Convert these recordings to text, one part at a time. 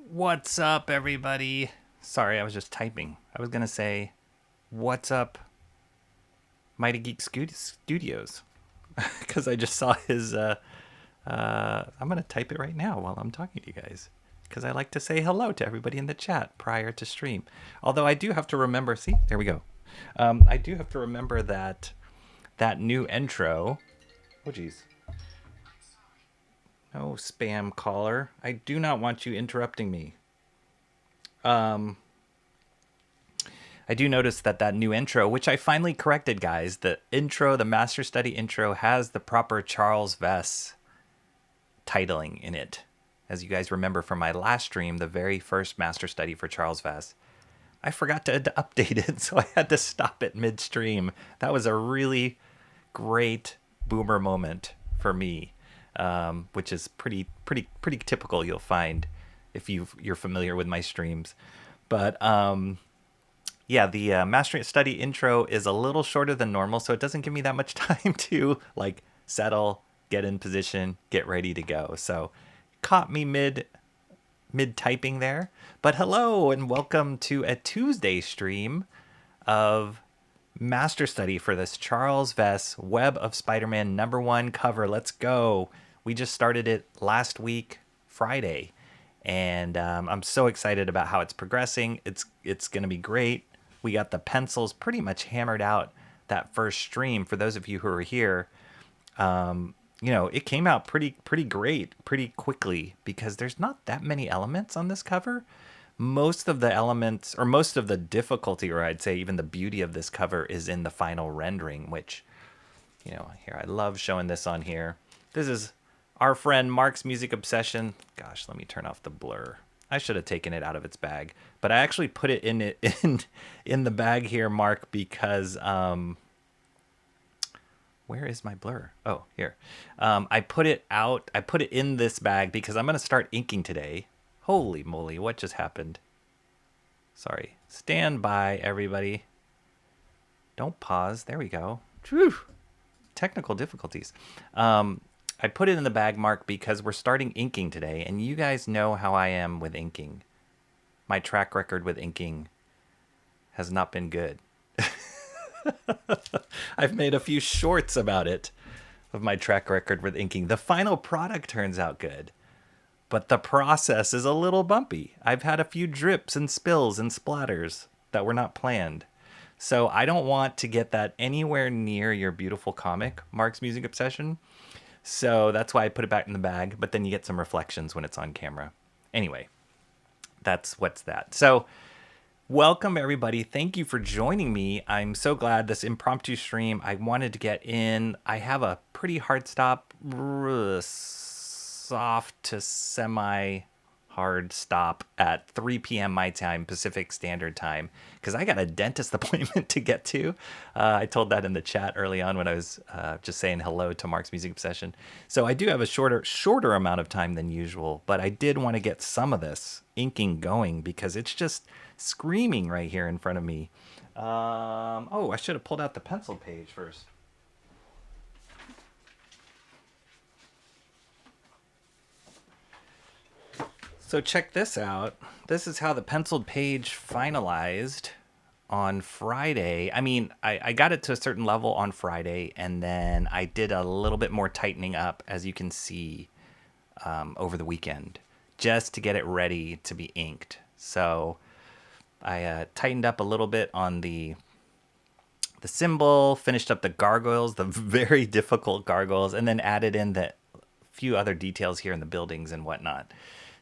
What's up, everybody? Sorry, I was just typing. I was going to say, what's up, Mighty Geek Studios? Because I just saw his... I'm going to type it right now while I'm talking to you guys. Because I like to say hello to everybody in the chat prior to stream. Although I do have to remember... See, there we go. I do have to remember that new intro... Oh, geez. No spam caller. I do not want you interrupting me. I do notice that new intro, which I finally corrected, guys. The intro, the Master Study intro, has the proper Charles VESS titling in it. As you guys remember from my last stream, the very first Master Study for Charles VESS, I forgot to update it, so I had to stop it mid-stream. That was a really great boomer moment for me. Which is pretty typical, you'll find if you're familiar with my streams. But yeah, the Master Study intro is a little shorter than normal, so it doesn't give me that much time to like settle, get in position, get ready to go. So caught me mid typing there. But hello and welcome to a Tuesday stream of Master Study for this Charles VESS Web of Spider-Man #1 cover. Let's go. We just started it last week, Friday, and I'm so excited about how it's progressing. It's going to be great. we got the pencils pretty much hammered out that first stream. For those of you who are here, you know, it came out pretty great, pretty quickly, because there's not that many elements on this cover. Most of the elements, or most of the difficulty, or I'd say even the beauty of this cover, is in the final rendering, which, you know, here, I love showing this on here. This is our friend Mark's Music Obsession. Gosh, let me turn off the blur. I should have taken it out of its bag, but I actually put it in the bag here, Mark, because where is my blur? Oh, here. I put it out. I put it in this bag because I'm going to start inking today. Holy moly, what just happened? Sorry. Stand by, everybody. Don't pause. There we go. Whew. Technical difficulties. I put it in the bag, Mark, because we're starting inking today, and you guys know how I am with inking. My track record with inking has not been good. I've made a few shorts about it, of my track record with inking. The final product turns out good, but the process is a little bumpy. I've had a few drips and spills and splatters that were not planned. So I don't want to get that anywhere near your beautiful comic, Mark's Music Obsession. So that's why I put it back in the bag, but then you get some reflections when it's on camera. Anyway, that's what's that. So welcome, everybody. Thank you for joining me. I'm so glad this impromptu stream. I wanted to get in. I have a pretty hard stop, soft to semi-hard stop at 3 p.m. my time, Pacific Standard Time, because I got a dentist appointment to get to. I told that in the chat early on when I was just saying hello to Mark's Music Obsession. So I do have a shorter amount of time than usual, but I did want to get some of this inking going because it's just screaming right here in front of me. Oh, I should have pulled out the pencil page first. So check this out. This is how the penciled page finalized on Friday. I mean, I got it to a certain level on Friday, and then I did a little bit more tightening up, as you can see, over the weekend, just to get it ready to be inked. So I tightened up a little bit on the symbol, finished up the gargoyles, the very difficult gargoyles, and then added in the few other details here in the buildings and whatnot.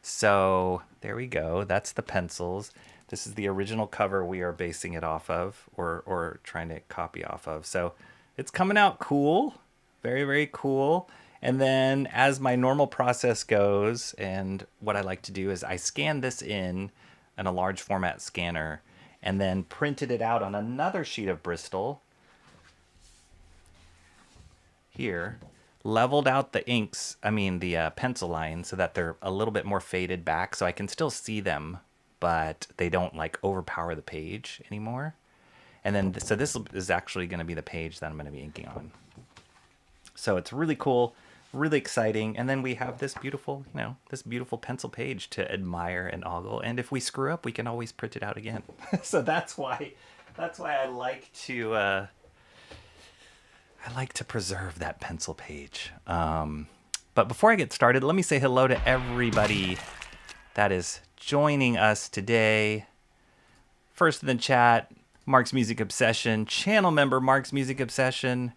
So there we go. That's the pencils. This is the original cover we are basing it off of, or trying to copy off of. So it's coming out cool. Very, very cool. And then as my normal process goes, and what I like to do is I scan this in a large format scanner and then printed it out on another sheet of Bristol here, leveled out the inks, the pencil lines, so that they're a little bit more faded back, so I can still see them, but they don't like overpower the page anymore. And then, so this is actually going to be the page that I'm going to be inking on. So it's really cool, really exciting. And then we have this beautiful, this beautiful pencil page to admire and ogle. And if we screw up, we can always print it out again. So that's why I like to preserve that pencil page. But before I get started, let me say hello to everybody that is joining us today. First in the chat, Mark's Music Obsession, channel member Mark's Music Obsession.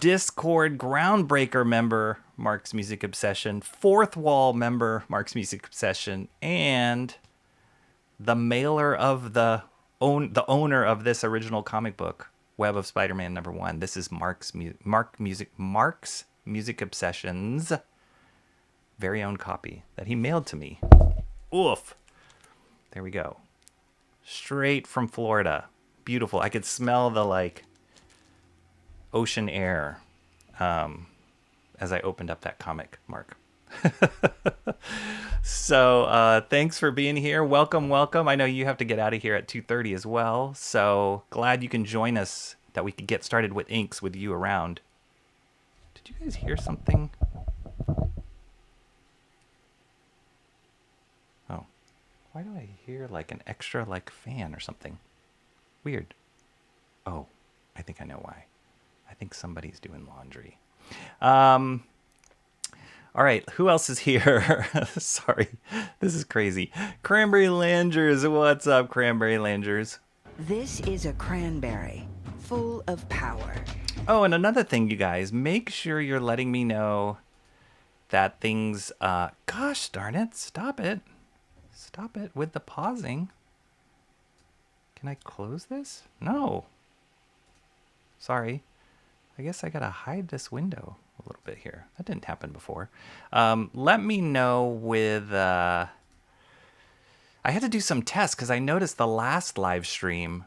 Discord Groundbreaker member Mark's Music Obsession, Fourth Wall member Mark's Music Obsession, and the mailer of the owner of this original comic book, Web of Spider-Man #1. This is Mark's Music Obsession's very own copy that he mailed to me. Oof. There we go. Straight from Florida. Beautiful. I could smell the ocean air as I opened up that comic, Mark. So thanks for being here. Welcome. I know you have to get out of here at 2:30 as well. So glad you can join us, that we could get started with inks with you around. Did you guys hear something? Oh, why do I hear like an extra fan or something? Weird. Oh, I think I know why. I think somebody's doing laundry. All right, who else is here? Sorry, this is crazy. Cranberry Langers, what's up, Cranberry Langers? This is a cranberry, full of power. Oh, and another thing, you guys, make sure you're letting me know that things, gosh darn it, stop it. Stop it with the pausing. Can I close this? No. Sorry. I guess I gotta hide this window a little bit here. That didn't happen before. Let me know with, I had to do some tests because I noticed the last live stream,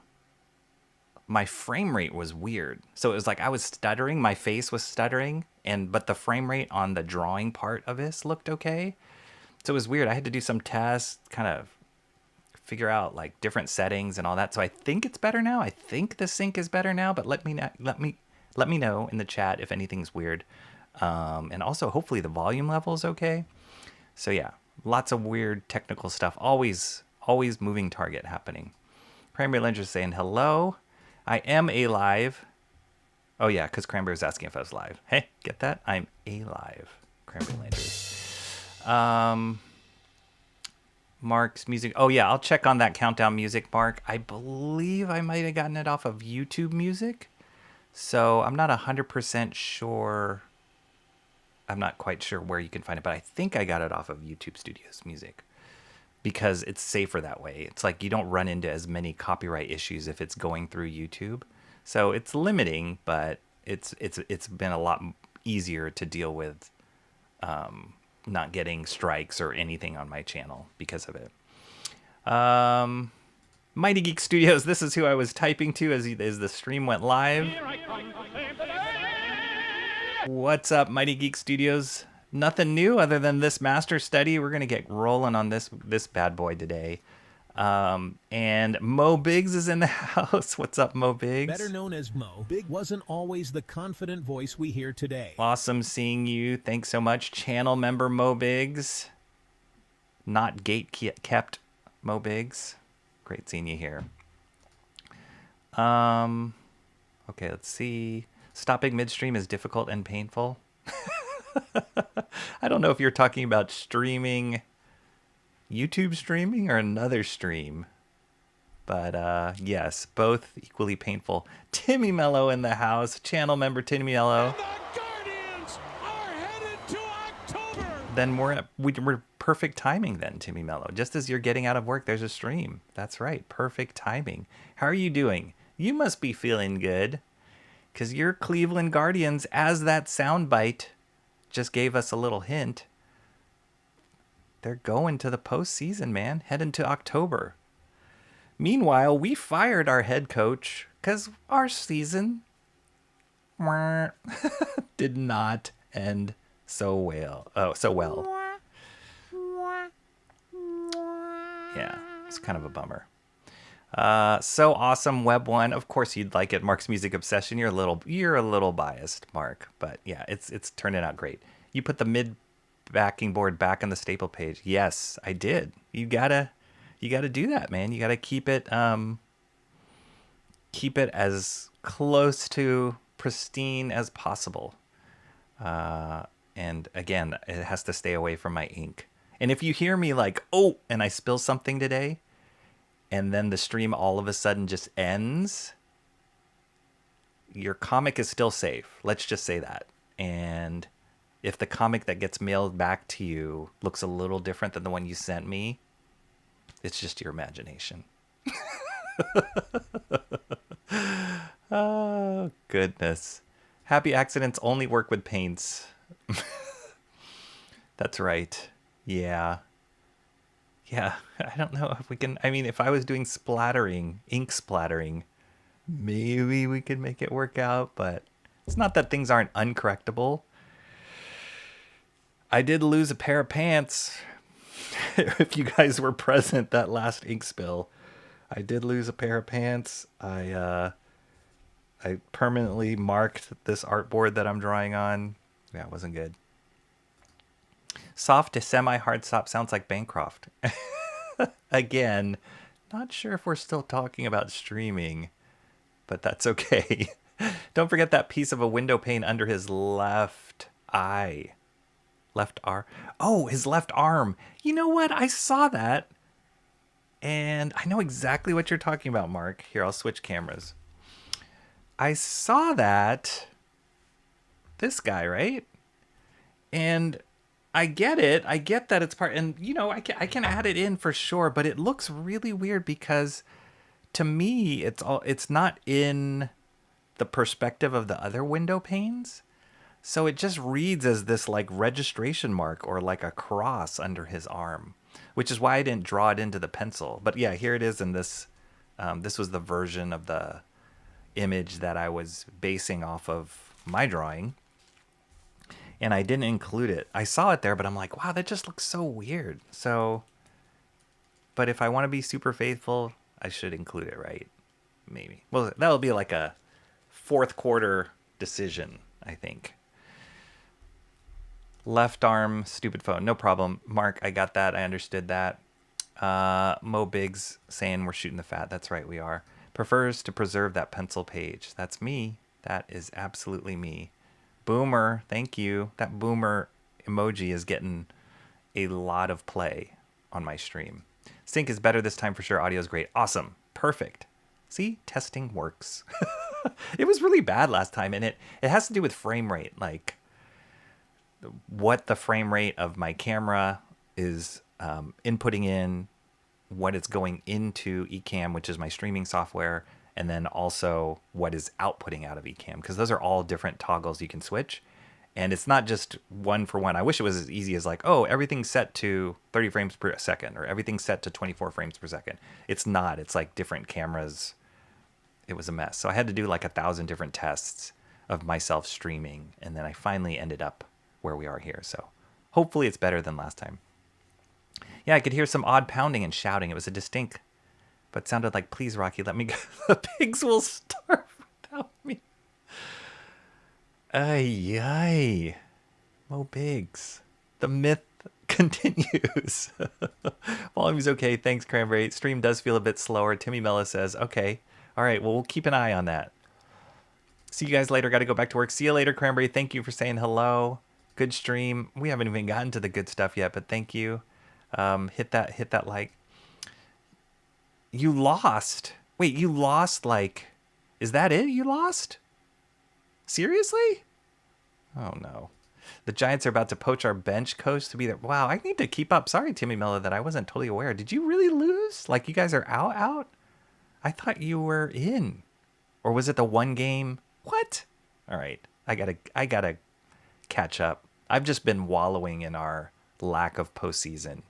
my frame rate was weird. So it was like I was stuttering, my face was stuttering, but the frame rate on the drawing part of this looked okay. So it was weird. I had to do some tests, kind of figure out like different settings and all that. So I think it's better now. I think the sync is better now, but let me know in the chat if anything's weird. And also hopefully the volume level is okay. So yeah, lots of weird technical stuff. Always moving target happening. Cranberry Langer's saying hello. I am alive. Oh yeah, because Cranberry's asking if I was live. Hey, get that? I'm alive. Cranberry Langers. Mark's music. Oh yeah, I'll check on that countdown music, Mark. I believe I might have gotten it off of YouTube Music. So I'm not 100% sure. I'm not quite sure where you can find it, but I think I got it off of YouTube Studios Music because it's safer that way. It's like you don't run into as many copyright issues if it's going through YouTube. So it's limiting, but it's been a lot easier to deal with not getting strikes or anything on my channel because of it. Mighty Geek Studios, this is who I was typing to as the stream went live. What's up, Mighty Geek Studios? Nothing new other than this master study. We're going to get rolling on this bad boy today. And Mo Biggs is in the house. What's up, Mo Biggs? Better known as Mo, Big wasn't always the confident voice we hear today. Awesome seeing you. Thanks so much. Channel member Mo Biggs. Not gate-kept Mo Biggs. Great seeing you here. Okay, let's see. Stopping midstream is difficult and painful. I don't know if you're talking about streaming, YouTube streaming, or another stream. But yes, both equally painful. Timmy Mello in the house. Channel member Timmy Mello. The Guardians are headed to October. Then we're perfect timing then, Timmy Mello. Just as you're getting out of work, there's a stream. That's right, perfect timing. How are you doing? You must be feeling good. Because your Cleveland Guardians, as that soundbite just gave us a little hint, they're going to the postseason, man. Heading to October. Meanwhile, we fired our head coach because our season did not end so well. Yeah, it's kind of a bummer. So awesome, Web One. Of course you'd like it. Mark's Music Obsession. You're a little biased, Mark, but yeah, it's turning out great. You put the mid backing board back on the staple page. Yes, I did. You gotta do that, man. You gotta keep it as close to pristine as possible. And again, it has to stay away from my ink. And if you hear me like, oh, and I spill something today, and then the stream all of a sudden just ends, your comic is still safe. Let's just say that. And if the comic that gets mailed back to you looks a little different than the one you sent me, it's just your imagination. Oh, goodness. Happy accidents only work with paints. That's right. Yeah. Yeah, I don't know if we can. I mean, if I was doing splattering, ink splattering, maybe we could make it work out, but it's not that things aren't uncorrectable. I did lose a pair of pants. If you guys were present that last ink spill, I did lose a pair of pants. I permanently marked this artboard that I'm drawing on. Yeah, it wasn't good. Soft to semi-hard stop sounds like Bancroft. Again, not sure if we're still talking about streaming, but that's okay. Don't forget that piece of a window pane under his left eye. Left arm. Oh, his left arm. You know what? I saw that. And I know exactly what you're talking about, Mark. Here, I'll switch cameras. I saw that. This guy, right? And I get it. I get that it's part. And, you know, I can add it in for sure. But it looks really weird because to me, it's not in the perspective of the other window panes. So it just reads as this like registration mark or like a cross under his arm, which is why I didn't draw it into the pencil. But yeah, here it is in this. This was the version of the image that I was basing off of my drawing. And I didn't include it. I saw it there, but I'm like, wow, that just looks so weird. So, but if I want to be super faithful, I should include it, right? Maybe. Well, that'll be like a fourth quarter decision, I think. Left arm, stupid phone. No problem. Mark, I got that. I understood that. Mo Biggs saying we're shooting the fat. That's right, we are. Prefers to preserve that pencil page. That's me. That is absolutely me. Boomer, thank you. That boomer emoji is getting a lot of play on my stream. Sync is better this time for sure. Audio is great. Awesome. Perfect. See, testing works. It was really bad last time, and it has to do with frame rate. Like, what the frame rate of my camera is inputting in, what it's going into Ecamm, which is my streaming software, and then also what is outputting out of Ecamm, because those are all different toggles you can switch. And it's not just one for one. I wish it was as easy as like, oh, everything's set to 30 frames per second or everything's set to 24 frames per second. It's not. It's like different cameras. It was a mess. So I had to do like 1,000 different tests of myself streaming, and then I finally ended up where we are here. So hopefully it's better than last time. Yeah, I could hear some odd pounding and shouting. It was a distinct, but sounded like, please, Rocky, let me go. The pigs will starve without me. Ay, ay. Mo Biggs. The myth continues. Volume's okay. Thanks, Cranberry. Stream does feel a bit slower. Timmy Mella says, okay. All right, well, we'll keep an eye on that. See you guys later. Got to go back to work. See you later, Cranberry. Thank you for saying hello. Good stream. We haven't even gotten to the good stuff yet, but thank you. Hit that like. You lost. Wait, you lost like. Is that it? You lost? Seriously? Oh no. The Giants are about to poach our bench coach to be there. Wow, I need to keep up. Sorry, Timmy Miller, that I wasn't totally aware. Did you really lose? Like you guys are out? I thought you were in. Or was it the one game? What? All right. I gotta catch up. I've just been wallowing in our lack of postseason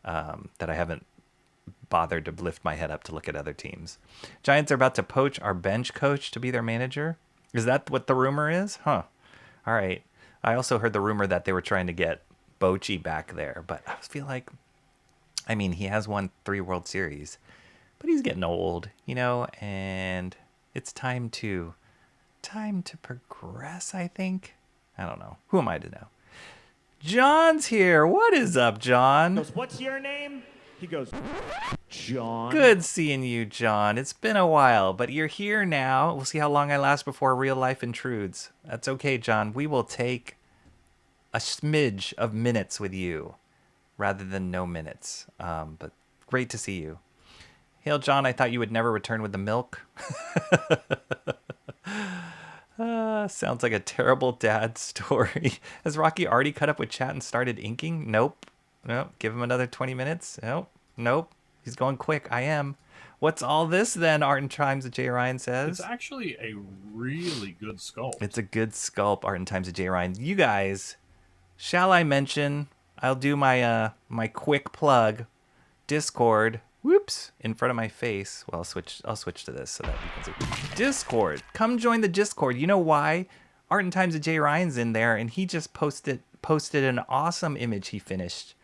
that I haven't bothered to lift my head up to look at other teams. Giants are about to poach our bench coach to be their manager. Is that what the rumor is? Huh. All right. I also heard the rumor that they were trying to get Bochy back there, but I feel like, I mean, he has won 3 World Series, but he's getting old, you know, and it's time to progress, I think. I don't know. Who am I to know? John's here. What is up, John? He goes, what's your name? He goes, John. Good seeing you, John. It's been a while, but you're here now. We'll see how long I last before real life intrudes. That's okay, John. We will take a smidge of minutes with you rather than no minutes. But great to see you. Hail, John. I thought you would never return with the milk. Sounds like a terrible dad story. Has Rocky already cut up with chat and started inking? Nope. Give him another 20 minutes. Nope. He's going quick. I am. What's all this then, Art and Times of J. Ryan says? It's actually a really good sculpt. It's a good sculpt, Art and Times of J. Ryan. You guys, shall I mention, I'll do my my quick plug. Discord. Whoops, in front of my face. Well, I'll switch to this so that you can see. Discord. Come join the Discord. You know why? Art and Times of J. Ryan's in there, and he just posted an awesome image he finished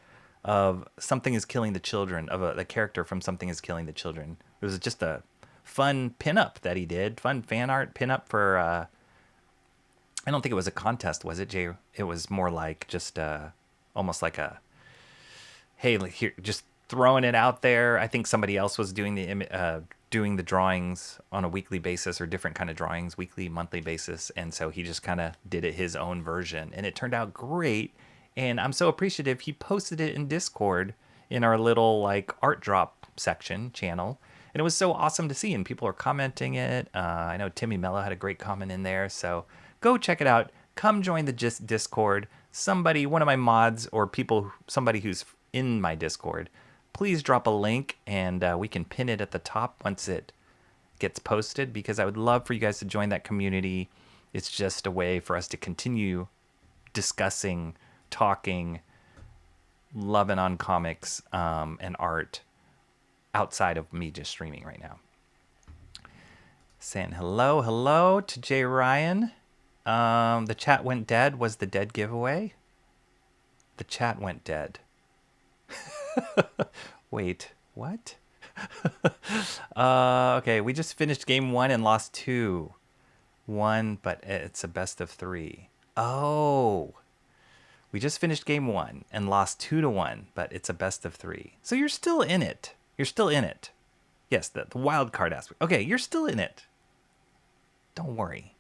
of Something is Killing the Children, of the character from Something is Killing the Children. It was just a fun pinup that he did. Fun fan art pinup for, I don't think it was a contest, was it, Jay? It was more like just almost like a, hey, here, just throwing it out there. I think somebody else was doing the drawings on a weekly basis, or different kind of drawings, weekly, monthly basis. And so he just kind of did it his own version, and it turned out great. And I'm so appreciative. He posted it in Discord in our little like art drop section channel. And it was so awesome to see. And people are commenting it. I know Timmy Mello had a great comment in there. So go check it out. Come join the Discord. Somebody, one of my mods or people, somebody who's in my Discord, please drop a link and we can pin it at the top once it gets posted, because I would love for you guys to join that community. It's just a way for us to continue discussing, talking, loving on comics and art outside of me just streaming right now. Saying hello to Jay Ryan. The chat went dead. Was the dead giveaway? The chat went dead. Wait, what? Okay, we just finished game 1 and lost 2-1, but it's a best of 3. Oh, we just finished game 1 and lost 2-1, but it's a best of 3. So you're still in it. You're still in it. Yes, the wild card aspect. Okay, you're still in it. Don't worry.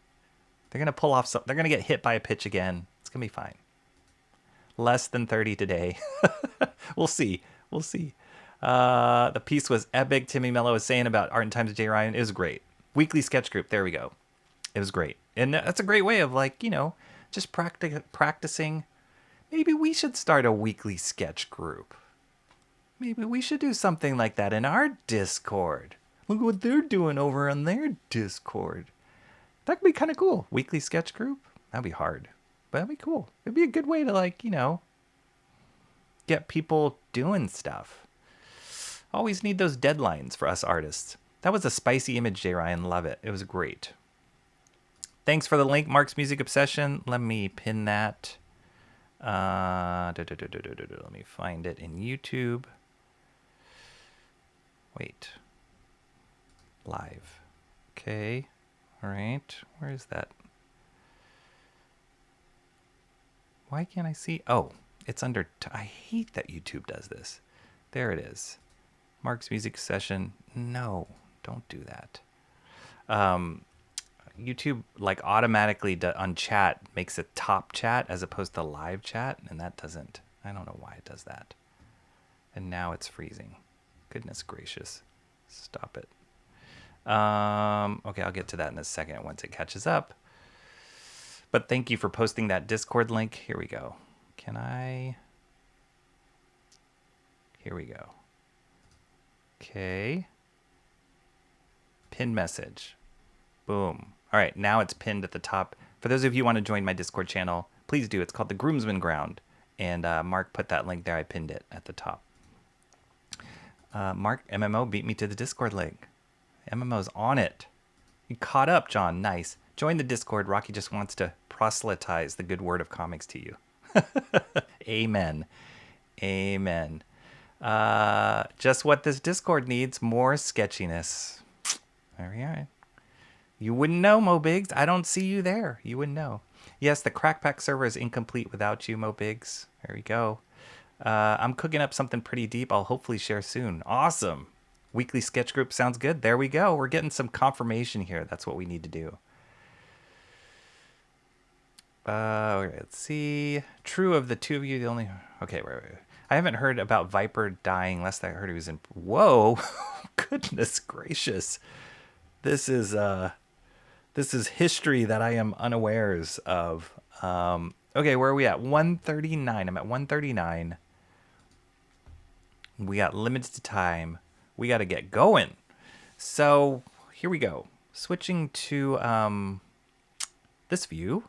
They're gonna pull off some. They're gonna get hit by a pitch again. It's gonna be fine. Less than 30 today. We'll see. We'll see. The piece was epic. Timmy Mello was saying about Art and Times of Jay Ryan. It was great. Weekly sketch group. There we go. It was great. And that's a great way of, like, you know, just practicing. Maybe we should start a weekly sketch group. Maybe we should do something like that in our Discord. Look what they're doing over on their Discord. That could be kind of cool. Weekly sketch group. That'd be hard, but that'd be cool. It'd be a good way to, like, you know, get people doing stuff. Always need those deadlines for us artists. That was a spicy image, Jay Ryan. Love it. It was great. Thanks for the link, Mark's Music Obsession. Let me pin that. Let me find it in YouTube. Wait. Live. Okay. All right. Where is that? Why can't I see? Oh, it's under. I hate that YouTube does this. There it is. Mark's Music Session. No, don't do that. YouTube like automatically on chat makes it top chat as opposed to live chat, and that doesn't. I don't know why it does that. And now it's freezing. Goodness gracious. Stop it. Okay, I'll get to that in a second once it catches up. But thank you for posting that Discord link. Here we go. Can I? Here we go. Okay. Pin message. Boom. All right, now it's pinned at the top. For those of you who want to join my Discord channel, please do. It's called the Groomsman Ground. And Mark put that link there. I pinned it at the top. Mark, MMO beat me to the Discord link. MMO's on it. You caught up, John. Nice. Join the Discord. Rocky just wants to proselytize the good word of comics to you. Amen. Amen. Just what this Discord needs, more sketchiness. There we are. You wouldn't know, Mo Biggs. I don't see you there. You wouldn't know. Yes, the Crackpack server is incomplete without you, Mo Biggs. There we go. I'm cooking up something pretty deep. I'll hopefully share soon. Awesome. Weekly sketch group sounds good. There we go. We're getting some confirmation here. That's what we need to do. Let's see. True of the two of you, the only... Okay, wait. I haven't heard about Viper dying. Last I heard he was in... Whoa. Goodness gracious. This is history that I am unawares of. Okay, where are we at? 139. I'm at 139. We got limited time. We got to get going. So here we go. Switching to this view.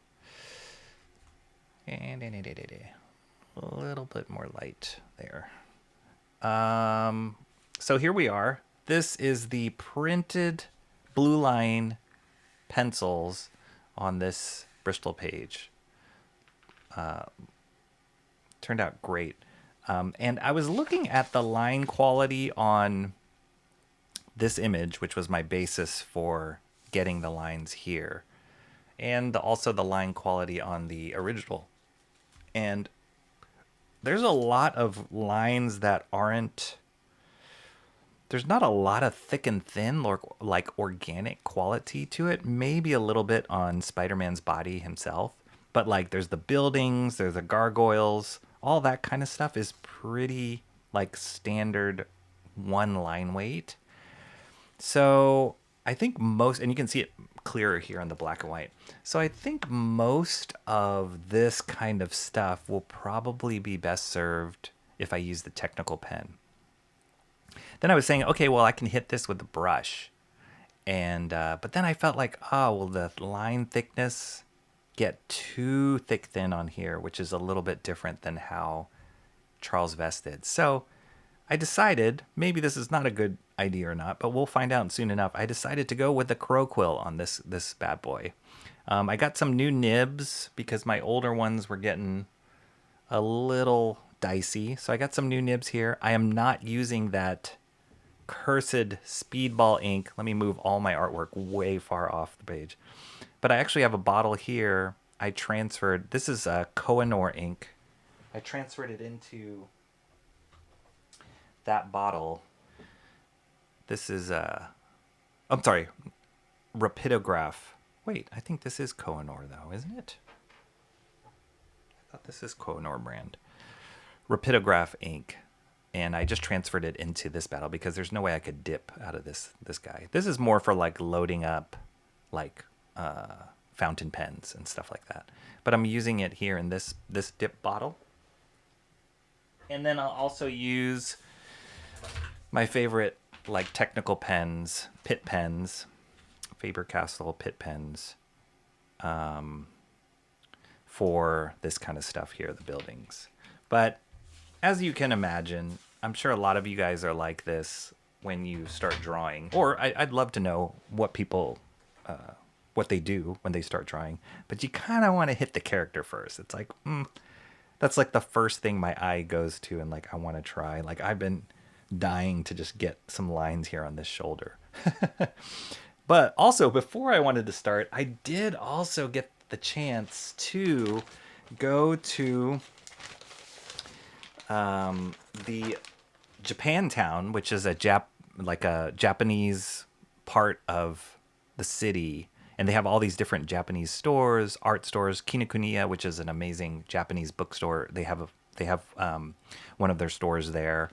And a little bit more light there. So here we are. This is the printed blue line pencils on this Bristol page. Turned out great. And I was looking at the line quality on this image, which was my basis for getting the lines here, and also the line quality on the original. And there's a lot of lines that aren't... There's not a lot of thick and thin, or like organic quality to it. Maybe a little bit on Spider-Man's body himself, But like there's the buildings, there's the gargoyles, all that kind of stuff is pretty like standard one line weight. So I think most, and you can see it clearer here on the black and white. So I think most of this kind of stuff will probably be best served if I use the technical pen. Then I was saying, okay, well, I can hit this with the brush. And, but then I felt like, oh, will the line thickness get too thick thin on here, which is a little bit different than how Charles VESS did. So I decided, maybe this is not a good idea or not, but we'll find out soon enough. I decided to go with the crow quill on this bad boy. I got some new nibs because my older ones were getting a little dicey. So I got some new nibs here. I am not using that cursed speedball ink. Let me move all my artwork way far off the page. But I actually have a bottle here. I transferred, this is a Kohinoor ink. I transferred it into that bottle. This is I'm sorry, Rapidograph. Wait, I think this is Kohinoor though, isn't it? I thought this is Kohinoor brand. Rapidograph ink. And I just transferred it into this bottle because there's no way I could dip out of this guy. This is more for like loading up like fountain pens and stuff like that. But I'm using it here in this dip bottle. And then I'll also use my favorite like technical pens, Pitt pens, Faber-Castell Pitt pens, for this kind of stuff here, the buildings. But as you can imagine, I'm sure a lot of you guys are like this when you start drawing. Or I'd love to know what people, what they do when they start drawing. But you kind of want to hit the character first. It's like, that's like the first thing my eye goes to and like I want to try. Like I've been dying to just get some lines here on this shoulder. But also, before I wanted to start, I did also get the chance to go to the Japantown, which is a Japanese part of the city, and they have all these different Japanese stores, art stores. Kinokuniya, which is an amazing Japanese bookstore, they have one of their stores there.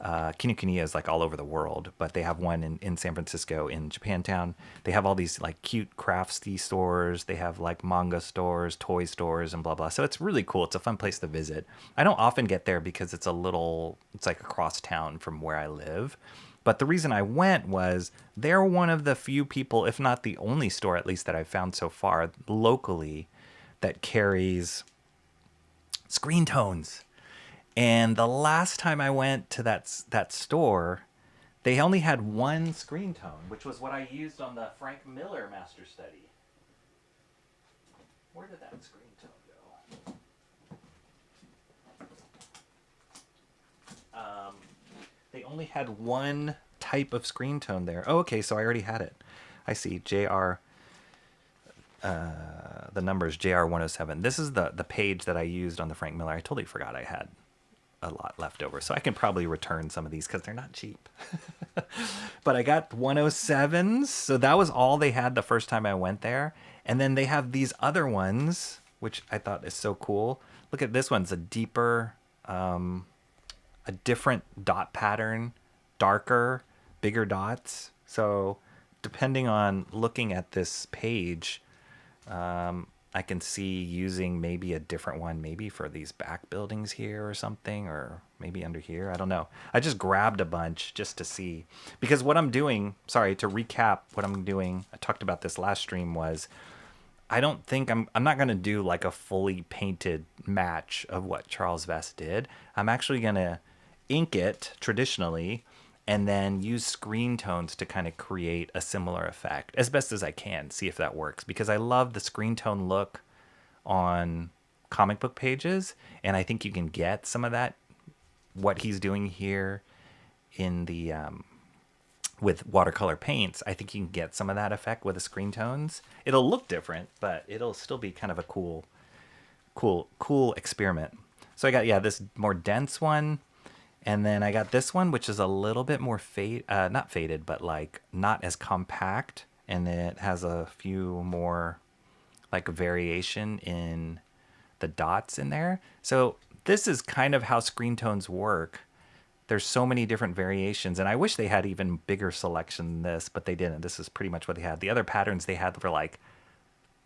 Kinokuniya is like all over the world, but they have one in San Francisco in Japantown. They have all these like cute craftsy stores. They have like manga stores, toy stores, and blah, blah. So it's really cool. It's a fun place to visit. I don't often get there because it's like across town from where I live. But the reason I went was they're one of the few people, if not the only store at least that I've found so far locally that carries screen tones. And the last time I went to that store, they only had one screen tone, which was what I used on the Frank Miller Master Study. Where did that screen tone go? They only had one type of screen tone there. Oh, okay, so I already had it. I see, JR, the number is JR107. This is the page that I used on the Frank Miller. I totally forgot I had a lot left over, so I can probably return some of these because they're not cheap. But I got 107s, so that was all they had the first time I went there. And then they have these other ones, which I thought is so cool. Look at this one's a deeper, a different dot pattern, darker, bigger dots. So depending on looking at this page, I can see using maybe a different one, maybe for these back buildings here or something, or maybe under here. I don't know. I just grabbed a bunch just to see. Because what I'm doing, sorry, to recap what I'm doing, I talked about this last stream, was I don't think I'm not going to do like a fully painted match of what Charles VESS did. I'm actually going to ink it traditionally and then use screen tones to kind of create a similar effect as best as I can, see if that works. Because I love the screen tone look on comic book pages, and I think you can get some of that, what he's doing here in the with watercolor paints. I think you can get some of that effect with the screen tones. It'll look different, but it'll still be kind of a cool experiment. So I got, this more dense one. And then I got this one, which is a little bit more not faded, but like not as compact. And it has a few more like variation in the dots in there. So this is kind of how screen tones work. There's so many different variations, and I wish they had even bigger selection than this, but they didn't. This is pretty much what they had. The other patterns they had were like,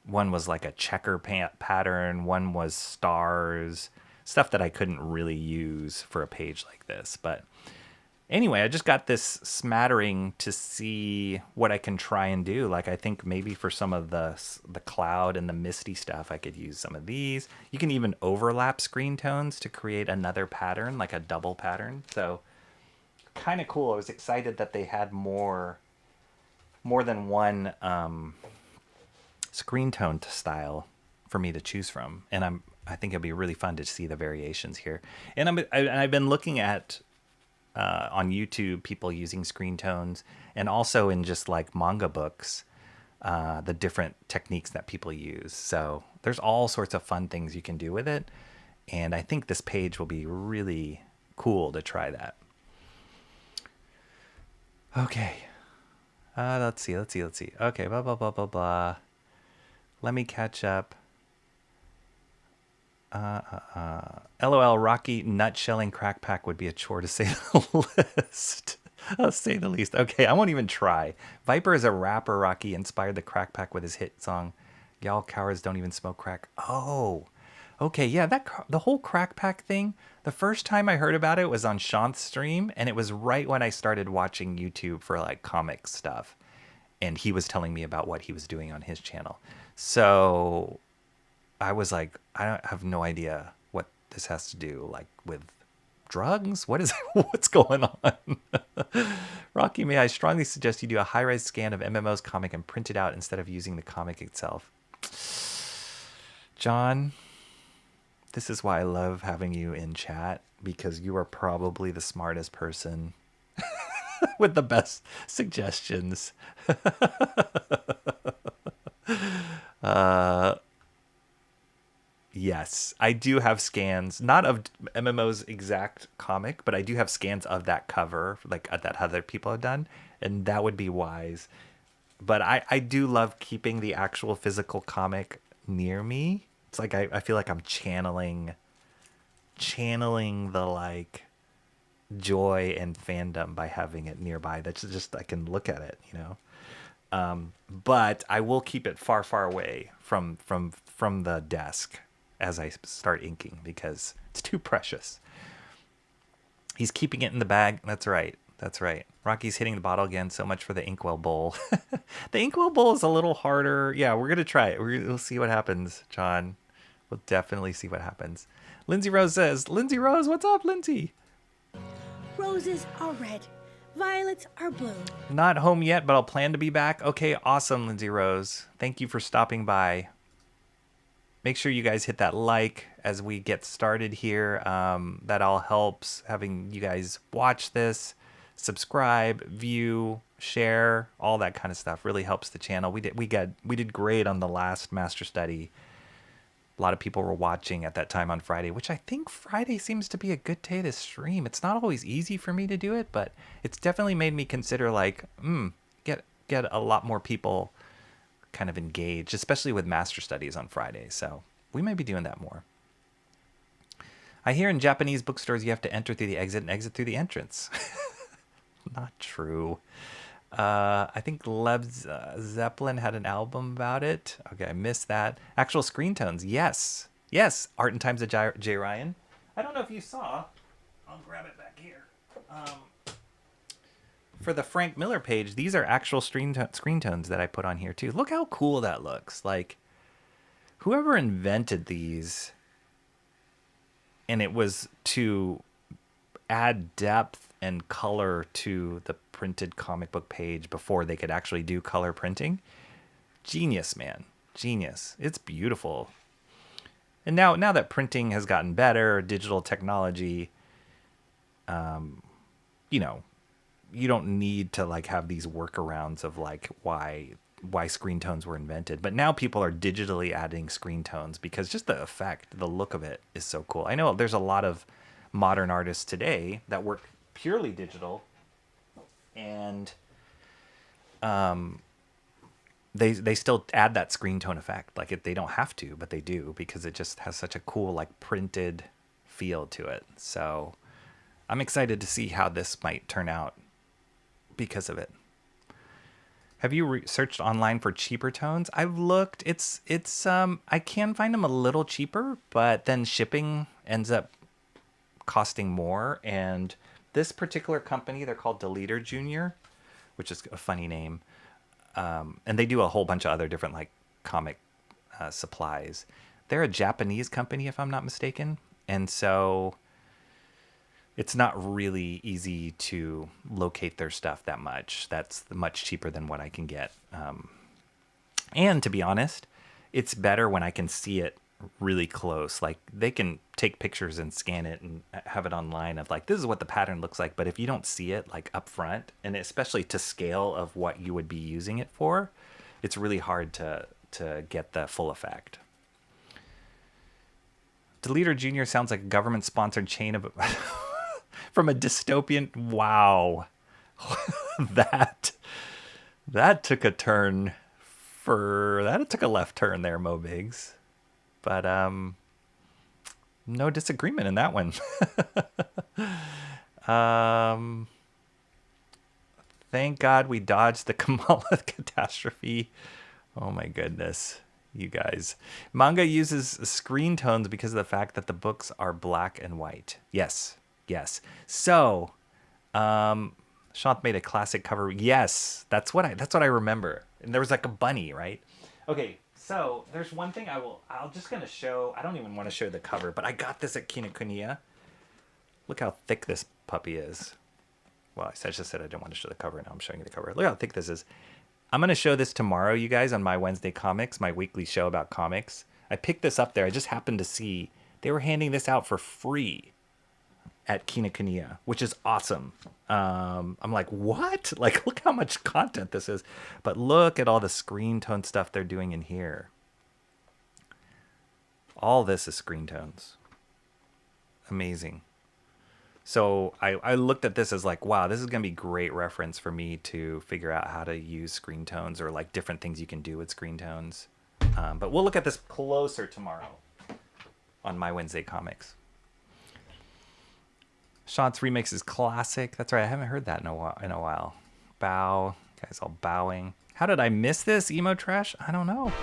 one was like a checker pattern, one was stars, stuff that I couldn't really use for a page like this. But anyway, I just got this smattering to see what I can try and do. Like, I think maybe for some of the cloud and the misty stuff, I could use some of these. You can even overlap screen tones to create another pattern, like a double pattern. So kind of cool. I was excited that they had more than one screen tone style for me to choose from. And I think it'll be really fun to see the variations here. And I've been looking at on YouTube, people using screen tones, and also in just like manga books, the different techniques that people use. So there's all sorts of fun things you can do with it. And I think this page will be really cool to try that. Okay. Let's see. Okay, blah, blah, blah, blah, blah. Let me catch up. LOL, Rocky nutshelling crack pack would be a chore to say the least. I'll say the least. Okay, I won't even try. Viper is a rapper. Rocky inspired the crack pack with his hit song, "Y'all cowards don't even smoke crack." Oh, okay, yeah, the whole crack pack thing. The first time I heard about it was on Shant's stream, and it was right when I started watching YouTube for like comic stuff, and he was telling me about what he was doing on his channel. So I was like, I have no idea what this has to do, like, with drugs. What's going on? Rocky, may I strongly suggest you do a high-res scan of MMO's comic and print it out instead of using the comic itself. John, this is why I love having you in chat, because you are probably the smartest person with the best suggestions. Yes, I do have scans, not of MMO's exact comic, but I do have scans of that cover, like that other people have done, and that would be wise. But I do love keeping the actual physical comic near me. It's like I feel like I'm channeling the like joy and fandom by having it nearby. That's just, I can look at it, you know. But I will keep it far, far away from the desk as I start inking, because it's too precious. He's keeping it in the bag. That's right. Rocky's hitting the bottle again. So much for the Inkwell Bowl. The Inkwell Bowl is a little harder. Yeah, we're going to try it. We'll see what happens, John. We'll definitely see what happens. Lindsay Rose says, Lindsay Rose, what's up, Lindsay? Roses are red. Violets are blue. Not home yet, but I'll plan to be back. Okay, awesome, Lindsay Rose. Thank you for stopping by. Make sure you guys hit that like as we get started here. That all helps, having you guys watch this, subscribe, view, share, all that kind of stuff really helps the channel. We did great on the last Master Study. A lot of people were watching at that time on Friday, which I think Friday seems to be a good day to stream. It's not always easy for me to do it, but it's definitely made me consider like, get a lot more people kind of engaged, especially with Master Studies on Friday. So we may be doing that more. I hear in Japanese bookstores you have to enter through the exit and exit through the entrance. Not true. I think Led Zeppelin had an album about it. Okay, I missed that. Actual screen tones. Yes. Art and Times of J. Ryan. I don't know if you saw. I'll grab it back here. For the Frank Miller page, these are actual screen tones that I put on here too. Look how cool that looks. Like, whoever invented these, and it was to add depth and color to the printed comic book page before they could actually do color printing. Genius, man. Genius. It's beautiful. And now that printing has gotten better, digital technology, you know, you don't need to like have these workarounds of like why screen tones were invented. But now people are digitally adding screen tones because just the effect, the look of it is so cool. I know there's a lot of modern artists today that work purely digital, and they still add that screen tone effect. Like they don't have to, but they do because it just has such a cool like printed feel to it. So I'm excited to see how this might turn out because of it. Have you searched online for cheaper tones? I've looked. It's I can find them a little cheaper, but then shipping ends up costing more. And this particular company, they're called Deleter Junior, which is a funny name. And they do a whole bunch of other different like comic supplies. They're a Japanese company, if I'm not mistaken, and so it's not really easy to locate their stuff that much. That's much cheaper than what I can get. And to be honest, it's better when I can see it really close. Like they can take pictures and scan it and have it online of like, this is what the pattern looks like. But if you don't see it like up front, and especially to scale of what you would be using it for, it's really hard to get the full effect. Deleter Junior sounds like a government-sponsored chain of from a dystopian. Wow, that took a turn that took a left turn there, Mo Biggs. But no disagreement in that one. Thank God we dodged the Kamala catastrophe. Oh my goodness, you guys. Manga uses screen tones because of the fact that the books are black and white. Yes. So, Shant made a classic cover. Yes, that's what I remember. And there was like a bunny, right? Okay, so there's one thing I'm just gonna show. I don't even want to show the cover, but I got this at Kinokuniya. Look how thick this puppy is. Well, I just said I didn't want to show the cover. Now I'm showing you the cover. Look how thick this is. I'm going to show this tomorrow, you guys, on my Wednesday Comics, my weekly show about comics. I picked this up there. I just happened to see they were handing this out for free at Kinokuniya, which is awesome. I'm like, what? Like, look how much content this is. But look at all the screen tone stuff they're doing in here. All this is screen tones. Amazing. So I looked at this as like, wow, this is going to be great reference for me to figure out how to use screen tones or like different things you can do with screen tones. But we'll look at this closer tomorrow on my Wednesday Comics. Shant's remix is classic. That's right. I haven't heard that in a while. Bow. Guys all bowing. How did I miss this, Emo Trash? I don't know.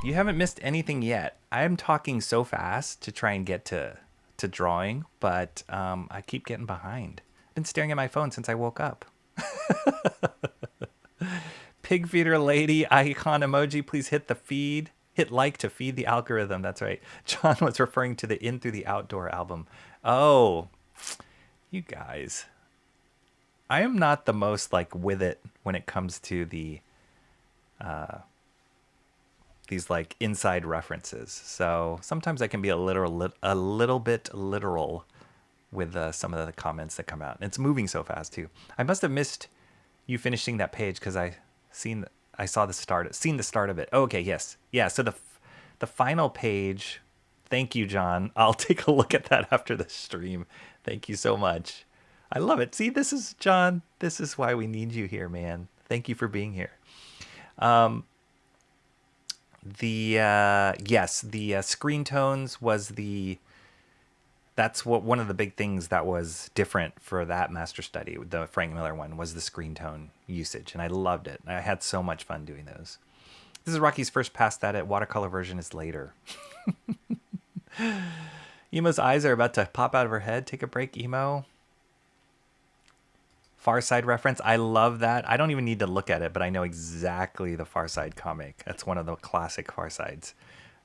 You haven't missed anything yet. I'm talking so fast to try and get to drawing, but I keep getting behind. I've been staring at my phone since I woke up. Pig feeder lady icon emoji, please hit the feed. Hit like to feed the algorithm. That's right. John was referring to the In Through the Outdoor album. Oh, you guys. I am not the most like with it when it comes to the these like inside references. So sometimes I can be a little bit literal with some of the comments that come out. And it's moving so fast too. I must have missed you finishing that page because seen the start of it. Oh, okay, yes. Yeah, so the final page. Thank you, John. I'll take a look at that after the stream. Thank you so much. I love it. See, this is John. This is why we need you here, man. Thank you for being here. The screen tones was that's one of the big things that was different for that master study. The Frank Miller one was the screen tone usage, and I loved it. I had so much fun doing those. This is Rocky's first pass at it. Watercolor version is later. Emo's eyes are about to pop out of her head. Take a break, Emo. Far Side reference. I love that. I don't even need to look at it, but I know exactly the Far Side comic. That's one of the classic Far Sides.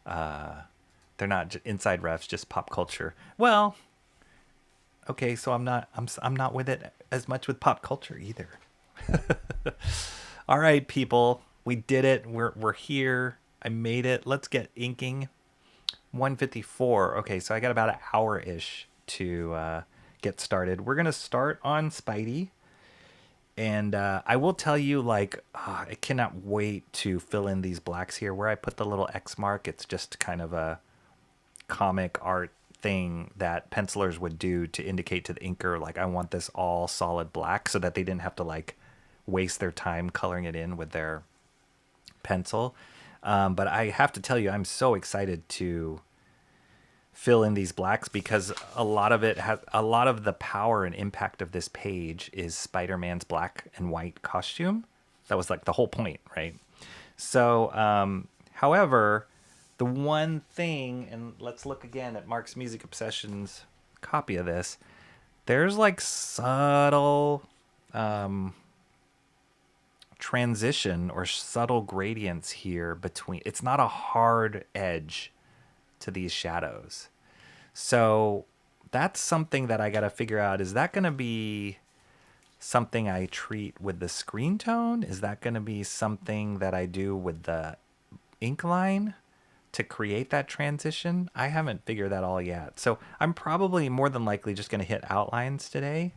They're not inside refs, just pop culture. Well, okay, so I'm not with it as much with pop culture either. All right, people, we did it. We're here. I made it. Let's get inking. 1:54. Okay, so I got about an hour-ish to get started. We're gonna start on Spidey. And I will tell you, like, I cannot wait to fill in these blacks here. Where I put the little X mark, it's just kind of a comic art thing that pencilers would do to indicate to the inker, like, I want this all solid black, so that they didn't have to, like, waste their time coloring it in with their pencil. But I have to tell you, I'm so excited to fill in these blacks because a lot of the power and impact of this page is Spider-Man's black and white costume. That was like the whole point, right? So, however, the one thing, and let's look again at Mark's Music Obsessions copy of this, there's like subtle transition or subtle gradients here between. It's not a hard edge to these shadows. So that's something that I got to figure out. Is that going to be something I treat with the screen tone? Is that going to be something that I do with the ink line to create that transition? I haven't figured that all yet. So I'm probably more than likely just going to hit outlines today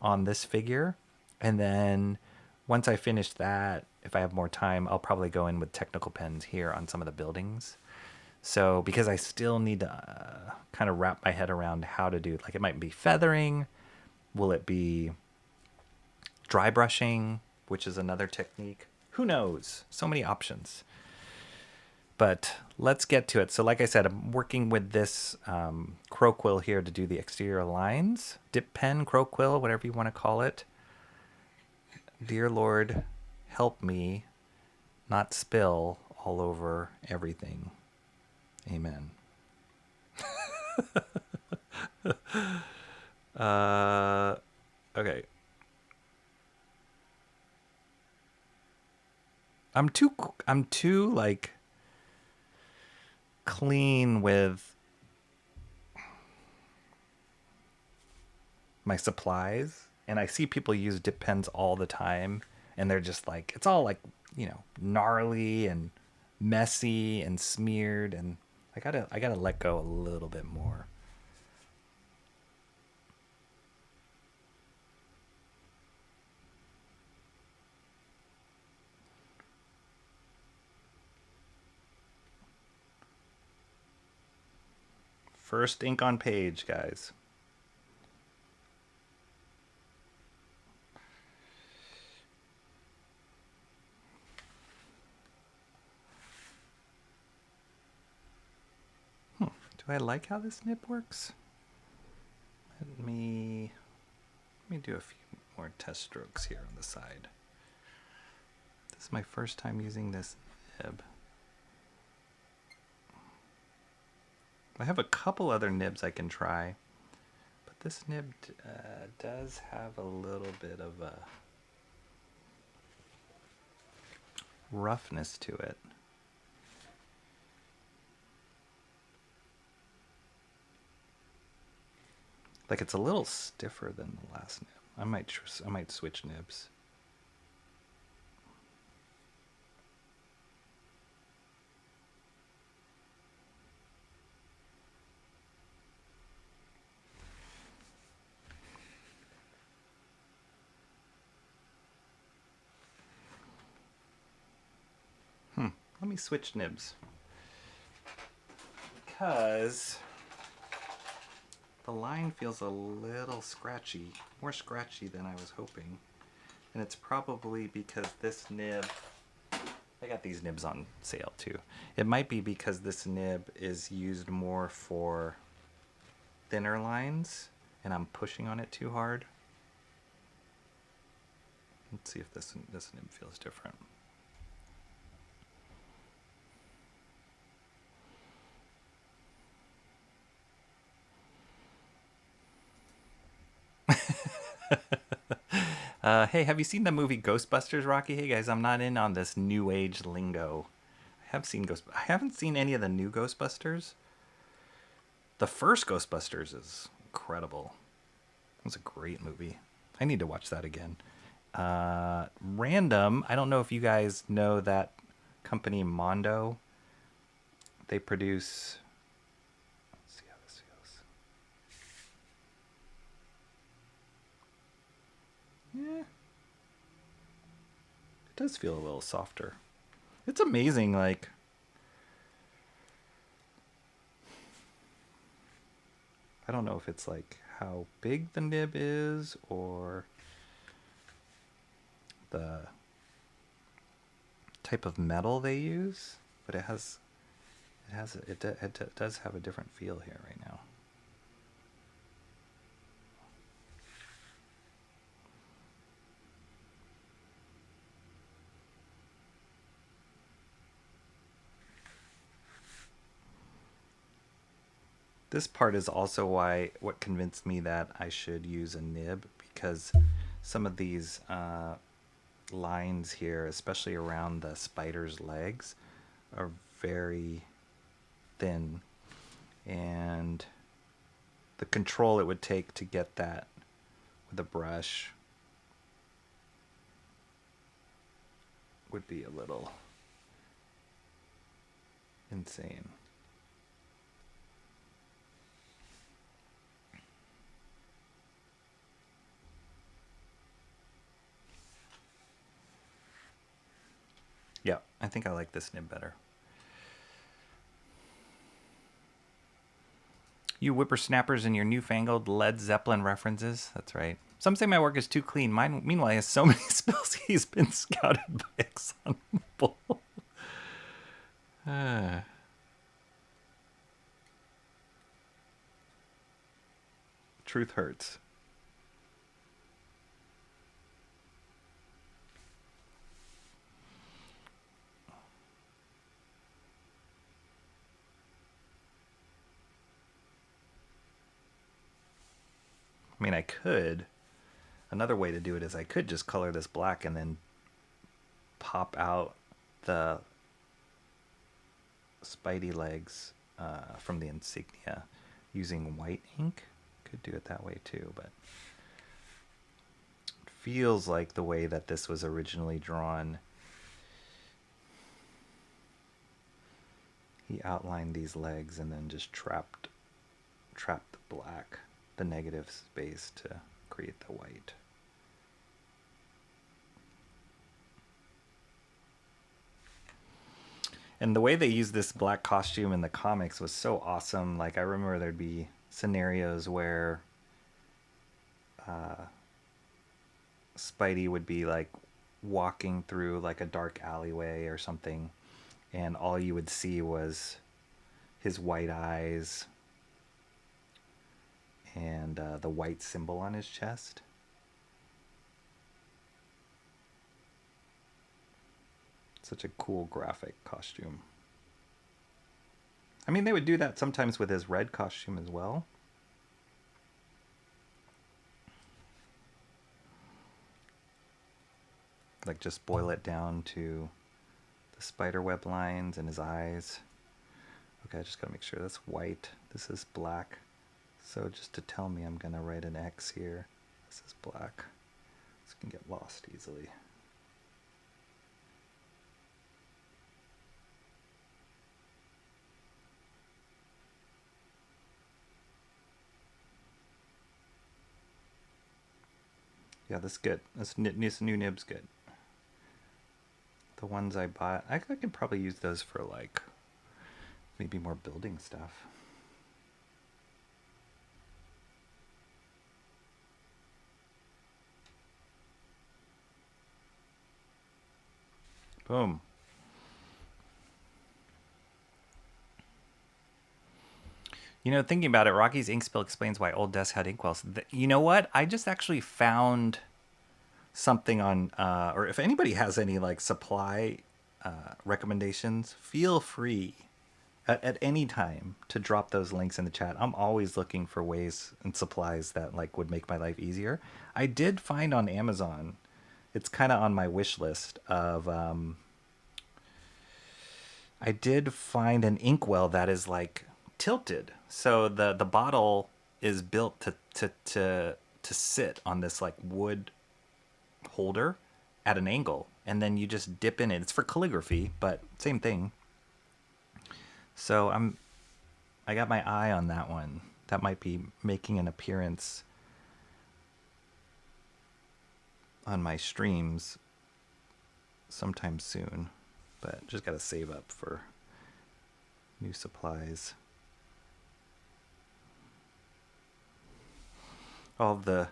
on this figure. And then once I finish that, if I have more time, I'll probably go in with technical pens here on some of the buildings. So because I still need to kind of wrap my head around how to do, like, it might be feathering. Will it be dry brushing, which is another technique? Who knows? So many options. But let's get to it. So like I said, I'm working with this crow quill here to do the exterior lines. Dip pen, crow quill, whatever you want to call it. Dear Lord, help me not spill all over everything. Amen. Okay. I'm too like clean with my supplies, and I see people use dip pens all the time, and they're just like, it's all like, gnarly and messy and smeared, and I gotta let go a little bit more. First ink on page, guys. Do I like how this nib works? Let me do a few more test strokes here on the side. This is my first time using this nib. I have a couple other nibs I can try, but this nib does have a little bit of a roughness to it. Like, it's a little stiffer than the last nib. I might switch nibs. Let me switch nibs. Because the line feels a little scratchy, more scratchy than I was hoping. And it's probably because this nib, I got these nibs on sale too. It might be because this nib is used more for thinner lines and I'm pushing on it too hard. Let's see if this nib feels different. Hey, have you seen the movie Ghostbusters, Rocky? Hey guys, I'm not in on this new age lingo. I haven't seen any of the new Ghostbusters. The first Ghostbusters is incredible. It was a great movie. I need to watch that again. Random, I don't know if you guys know that company Mondo. They produce... Let's see how this feels. Yeah. It does feel a little softer. It's amazing, like... I don't know if it's like how big the nib is or... the type of metal they use, but it does have a different feel here right now. This part is also what convinced me that I should use a nib, because some of these lines here, especially around the spider's legs, are very thin, and the control it would take to get that with a brush would be a little insane. Yeah, I think I like this nib better. You whippersnappers and your newfangled Led Zeppelin references. That's right. Some say my work is too clean. Mine, meanwhile, has so many spills he's been scouted by ExxonMobil. Truth hurts. I mean, I could. Another way to do it is I could just color this black and then pop out the Spidey legs from the insignia using white ink. Could do it that way too, but it feels like the way that this was originally drawn. He outlined these legs and then just trapped the black, the negative space, to create the white. And the way they used this black costume in the comics was so awesome. Like, I remember there'd be scenarios where Spidey would be like walking through like a dark alleyway or something, and all you would see was his white eyes and the white symbol on his chest. Such a cool graphic costume. I mean, they would do that sometimes with his red costume as well. Like, just boil it down to the spider web lines and his eyes. Okay, I just gotta make sure that's white. This is black. So just to tell me, I'm gonna write an X here. This is black. This can get lost easily. Yeah, that's good. This new nib's good. The ones I bought, I could probably use those for like maybe more building stuff. Boom. You know, thinking about it, Rocky's ink spill explains why old desks had inkwells. You know what? I just actually found something on, or if anybody has any like supply recommendations, feel free at any time to drop those links in the chat. I'm always looking for ways and supplies that like would make my life easier. I did find on Amazon, it's kind of on my wish list of, I did find an inkwell that is like tilted, so the bottle is built to sit on this like wood holder at an angle, and then you just dip in it. It's for calligraphy, but same thing. So I got my eye on that one. That might be making an appearance on my streams sometime soon, but just gotta save up for new supplies. All the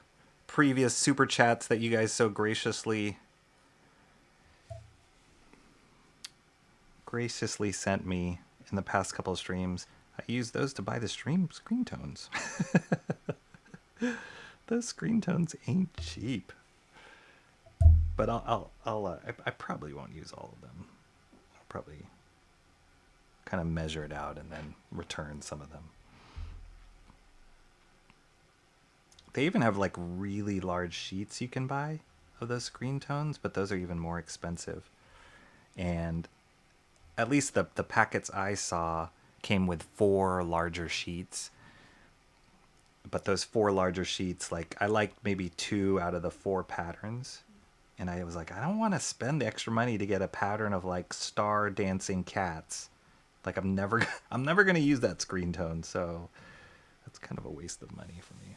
previous super chats that you guys so graciously graciously sent me in the past couple of streams. I used those to buy the screen tones. Those screen tones ain't cheap. But I probably won't use all of them. I'll probably kind of measure it out and then return some of them. They even have like really large sheets you can buy of those screen tones, but those are even more expensive. And at least the packets I saw came with 4 larger sheets. But those 4 larger sheets, like I liked maybe 2 out of the 4 patterns. And I was like, I don't want to spend the extra money to get a pattern of like star dancing cats. Like I'm never going to use that screen tone, so that's kind of a waste of money for me.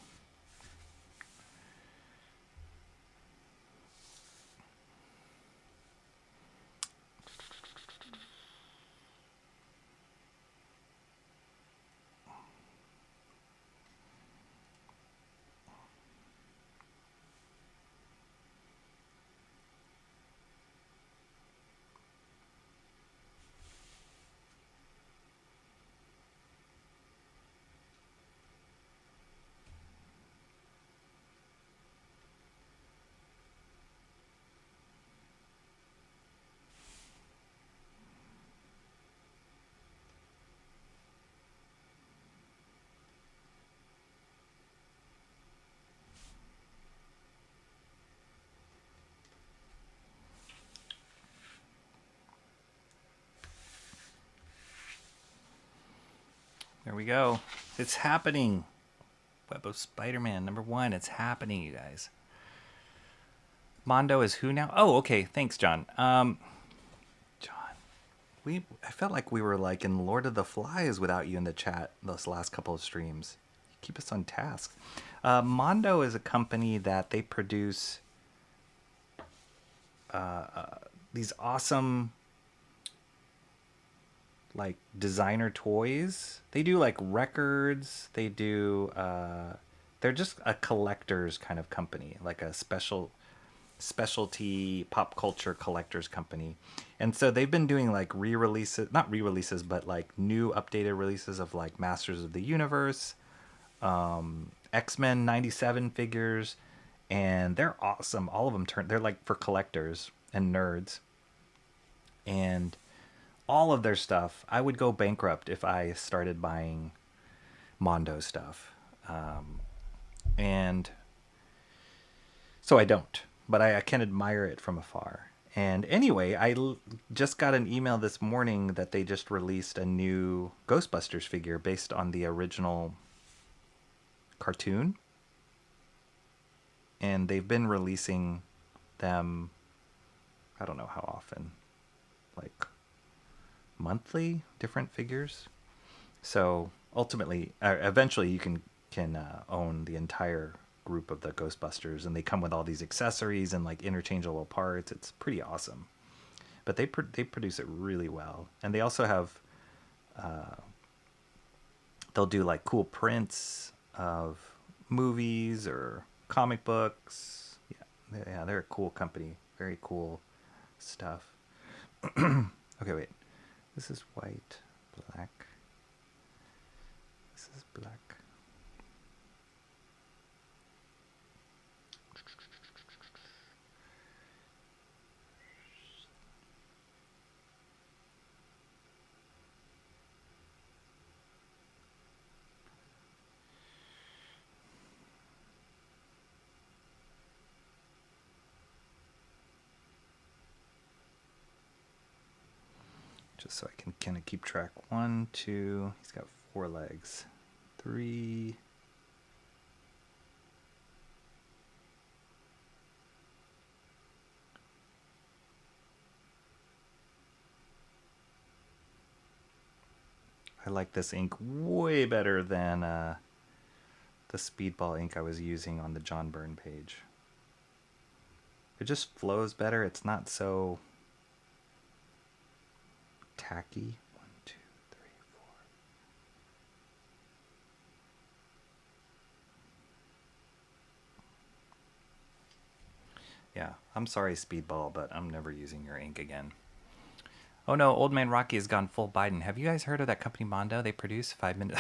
There we go. It's happening. Web of Spider-Man #1. It's happening, you guys. Mondo is who now? Oh, okay. Thanks, John. John, I felt like we were like in Lord of the Flies without you in the chat those last couple of streams. You keep us on task. Mondo is a company that they produce these awesome like designer toys. They do like records. They do they're just a collector's kind of company, like a specialty pop culture collectors company. And so they've been doing like re-releases, not re-releases, but like new updated releases of like Masters of the Universe, X-Men 97 figures, and they're awesome. All of them they're like for collectors and nerds. And all of their stuff, I would go bankrupt if I started buying Mondo stuff. And so I don't, but I can admire it from afar. And anyway, just got an email this morning that they just released a new Ghostbusters figure based on the original cartoon. And they've been releasing them, I don't know how often, like monthly, different figures. So ultimately, eventually you can own the entire group of the Ghostbusters, and they come with all these accessories and like interchangeable parts. It's pretty awesome. But they produce it really well, and they also have they'll do like cool prints of movies or comic books. Yeah, they're a cool company. Very cool stuff. Okay, wait. This is white, black. This is black. Just so I can kind of keep track. 1, 2, he's got 4 legs. 3. I like this ink way better than the Speedball ink I was using on the John Byrne page. It just flows better. It's not so tacky. 1, 2, 3, 4. Yeah, I'm sorry, Speedball, but I'm never using your ink again. Oh no, Old Man Rocky has gone full Biden. Have you guys heard of that company Mondo? They produce 5 minutes.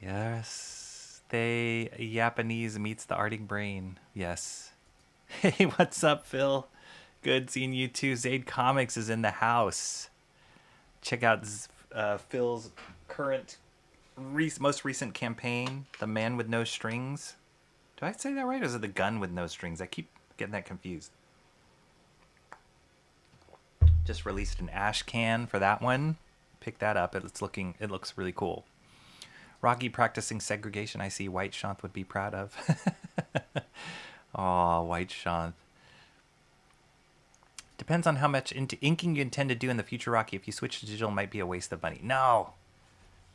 Yes, they Japanese meets the Arctic brain. Yes. Hey, what's up, Phil? Good seeing you too. Zaid Comics is in the house. Check out Phil's current, most recent campaign, The Man with No Strings. Do I say that right, or is it The Gun with No Strings? I keep getting that confused. Just released an ash can for that one. Pick that up. It looks really cool. Rocky practicing segregation. I see White Shanth would be proud of. Oh, White Shanth. Depends on how much into inking you intend to do in the future, Rocky. If you switch to digital, it might be a waste of money. No,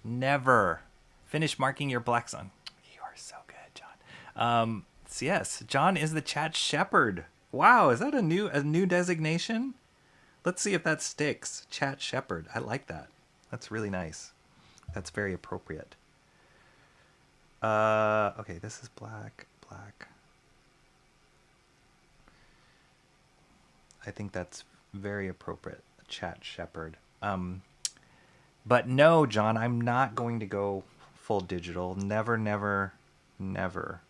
never. Finish marking your blacks on. You are so good, John. So yes, John is the chat shepherd. Wow, is that a new designation? Let's see if that sticks. Chat shepherd. I like that. That's really nice. That's very appropriate. Okay, this is black. I think that's very appropriate. Chat shepherd. But no, John, I'm not going to go full digital. Never, never, never.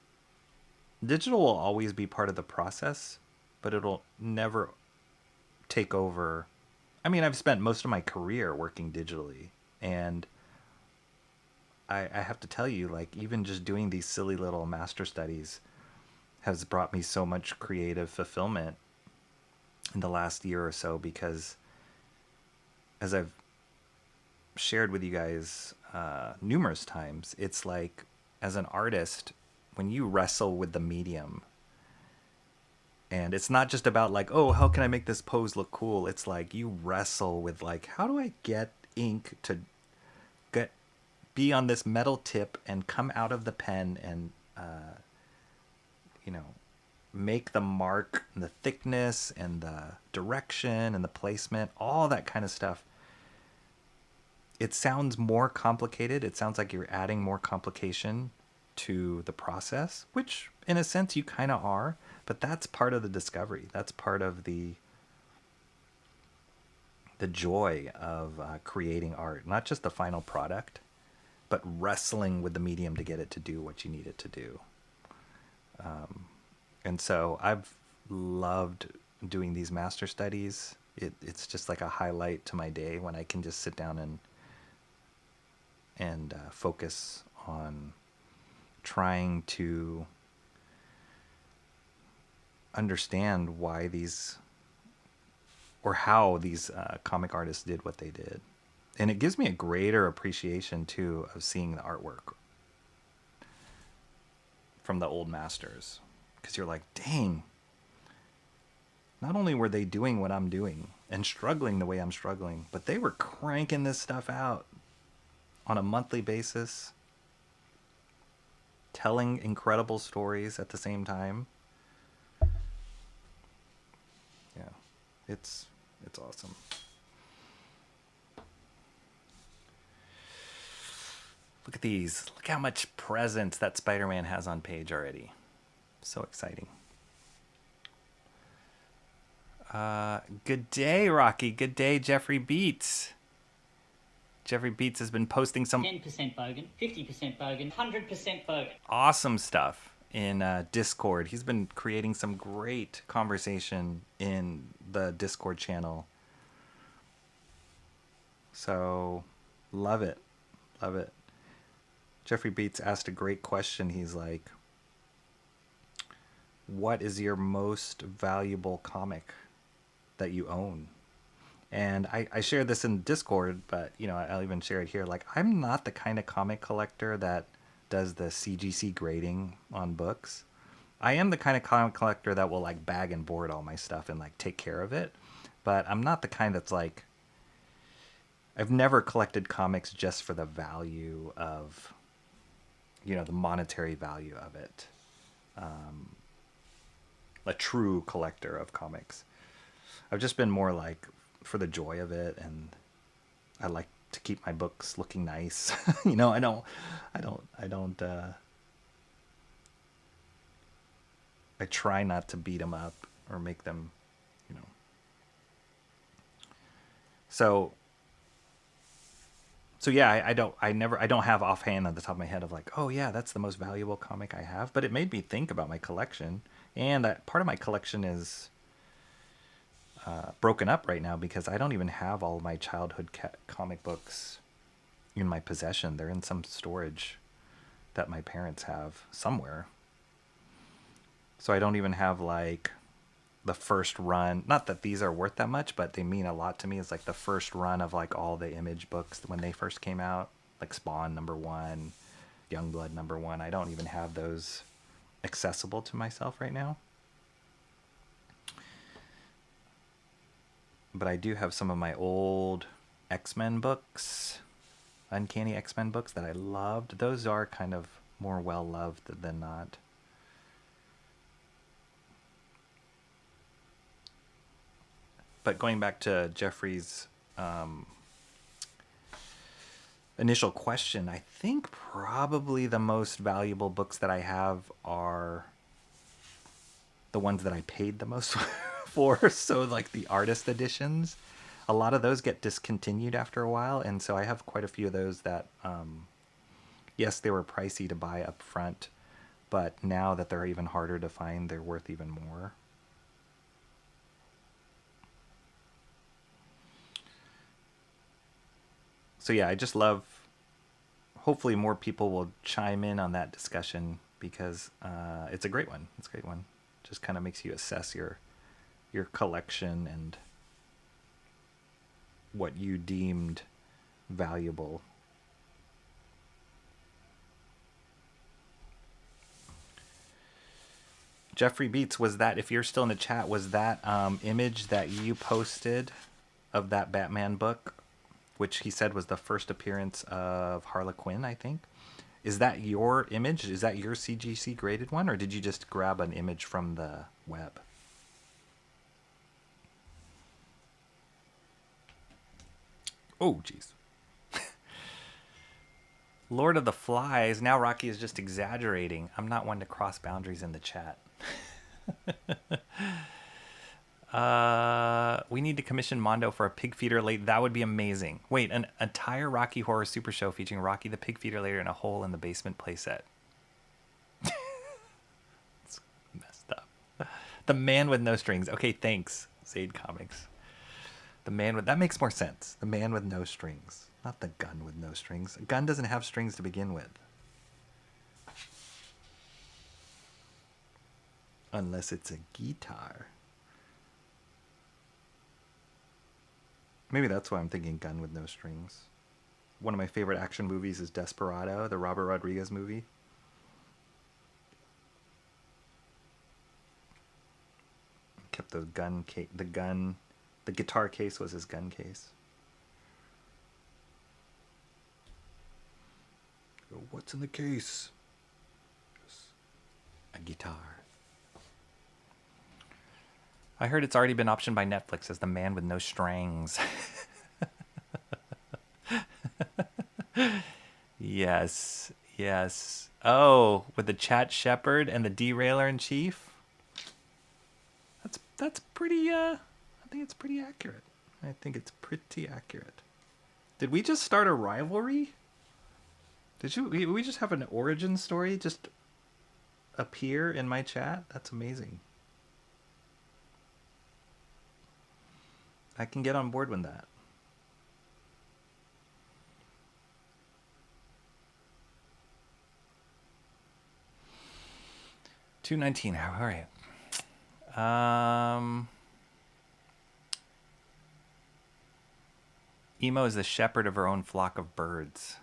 Digital will always be part of the process, but it'll never take over. I mean, I've spent most of my career working digitally, and I have to tell you, like, even just doing these silly little master studies has brought me so much creative fulfillment in the last year or so, because as I've shared with you guys numerous times, it's like, as an artist, when you wrestle with the medium, and it's not just about like, oh, how can I make this pose look cool? It's like you wrestle with like, how do I get ink to be on this metal tip and come out of the pen and make the mark and the thickness and the direction and the placement, all that kind of stuff. It sounds more complicated. It sounds like you're adding more complication to the process, which in a sense you kind of are, but that's part of the discovery. That's part of the joy of creating art, not just the final product, but wrestling with the medium to get it to do what you need it to do. And so I've loved doing these master studies. It's just like a highlight to my day when I can just sit down and focus on trying to understand why these, or how these comic artists did what they did. And it gives me a greater appreciation too of seeing the artwork from the old masters, because you're like, dang, not only were they doing what I'm doing and struggling the way I'm struggling, but they were cranking this stuff out on a monthly basis, telling incredible stories at the same time. Yeah, it's awesome. Look at these. Look how much presence that Spider-Man has on page already. So exciting. Good day, Rocky. Good day, Jeffrey Beats. Jeffrey Beats has been posting some 10% bogan, 50% bogan, 100% bogan. Awesome stuff in Discord. He's been creating some great conversation in the Discord channel. So, love it. Love it. Jeffrey Beats asked a great question. He's like, what is your most valuable comic that you own? And I share this in Discord, but I'll even share it here. Like, I'm not the kind of comic collector that does the CGC grading on books. I am the kind of comic collector that will like bag and board all my stuff and like take care of it. But I'm not the kind that's like, I've never collected comics just for the value of, the monetary value of it. A true collector of comics. I've just been more like for the joy of it, and I like to keep my books looking nice. I try not to beat them up or make them So yeah, I don't have offhand on the top of my head of like, oh yeah, that's the most valuable comic I have. But it made me think about my collection, and part of my collection is broken up right now because I don't even have all my childhood comic books in my possession. They're in some storage that my parents have somewhere. So I don't even have like the first run. Not that these are worth that much, but they mean a lot to me. It's like the first run of like all the Image books when they first came out, like Spawn #1, Youngblood #1. I don't even have those accessible to myself right now. But I do have some of my old X-Men books, Uncanny X-Men books that I loved. Those are kind of more well-loved than not. But going back to Jeffrey's initial question, I think probably the most valuable books that I have are the ones that I paid the most for. So like the artist editions, a lot of those get discontinued after a while. And so I have quite a few of those that, yes, they were pricey to buy up front, but now that they're even harder to find, they're worth even more. So yeah, I just love, hopefully more people will chime in on that discussion because it's a great one. It's a great one. Just kind of makes you assess your collection and what you deemed valuable. Jeffrey Beats, was that, if you're still in the chat, was that image that you posted of that Batman book, which he said was the first appearance of Harley Quinn, I think? Is that your image? Is that your CGC graded one? Or did you just grab an image from the web? Oh, jeez. Lord of the Flies. Now Rocky is just exaggerating. I'm not one to cross boundaries in the chat. We need to commission Mondo for a pig feeder late. That would be amazing. Wait, an entire Rocky Horror Super Show featuring Rocky the pig feeder later in a hole in the basement playset. It's messed up. The Man with No Strings. Okay, thanks, Zaid Comics. The Man with, that makes more sense. The Man with No Strings, not the Gun with No Strings. A gun doesn't have strings to begin with, unless it's a guitar. Maybe that's why I'm thinking Gun with No Strings. One of my favorite action movies is Desperado, the Robert Rodriguez movie. Kept the the guitar case was his gun case. What's in the case? Just a guitar. I heard it's already been optioned by Netflix as The Man with No Strings. Yes, yes. Oh, with the Chat Shepherd and the Derailer in Chief. That's pretty. I think it's pretty accurate. I think it's pretty accurate. Did we just start a rivalry? We just have an origin story just appear in my chat? That's amazing. I can get on board with that. $2.19. All right. Emo is the shepherd of her own flock of birds.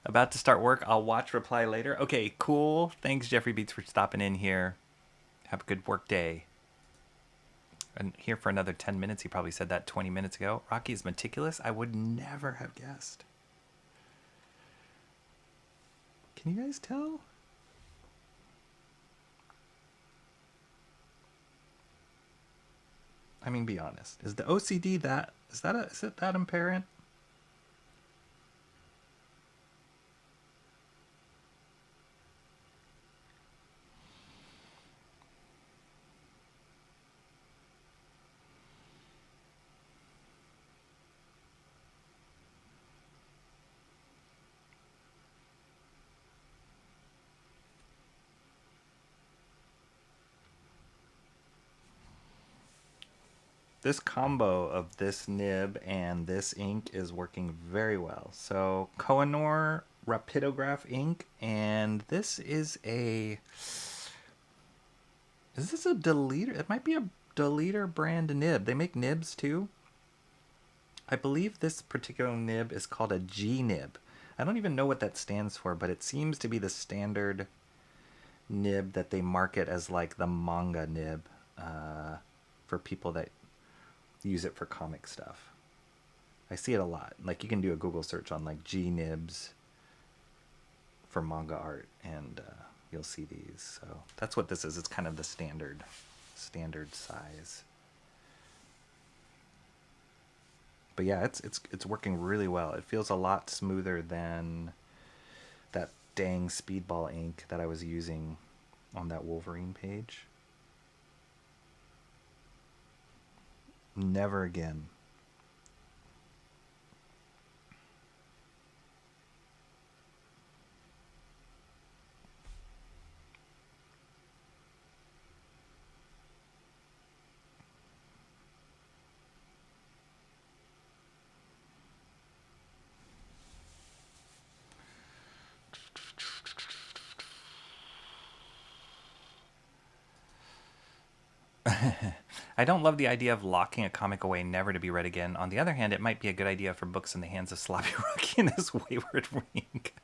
About to start work. I'll watch reply later. Okay, cool. Thanks, Jeffrey Beats, for stopping in here. Have a good work day. And here for another 10 minutes. He probably said that 20 minutes ago. Rocky is meticulous. I would never have guessed. Can you guys tell? I mean, be honest. Is the OCD that, is it that apparent? this combo of this nib and this ink is working very well. So Kohinoor Rapidograph ink, and this is a... Is this a Deleter? It might be a Deleter brand nib. They make nibs too. I believe this particular nib is called a G nib. I don't even know what that stands for, but it seems to be the standard nib that they market as like the manga nib for people that use it for comic stuff. I see it a lot. Like you can do a Google search on like G nibs for manga art, and you'll see these. So that's what this is. It's kind of the standard size. But yeah, it's working really well. It feels a lot smoother than that dang speedball ink that I was using on that Wolverine page. Never again. I don't love the idea of locking a comic away never to be read again. On the other hand, it might be a good idea for books in the hands of Sloppy Rookie and his wayward wink.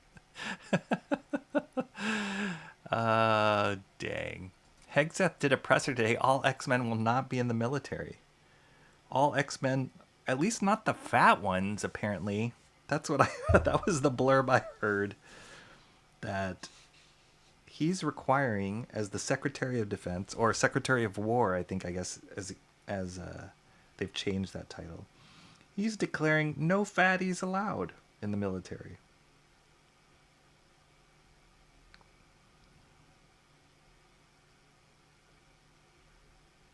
Dang. Hegseth did a presser today. All X-Men will not be in the military. All X-Men, at least not the fat ones, apparently. That's what that was the blurb I heard. That he's requiring, as the Secretary of Defense, or Secretary of War, I guess, as they've changed that title. He's declaring no fatties allowed in the military.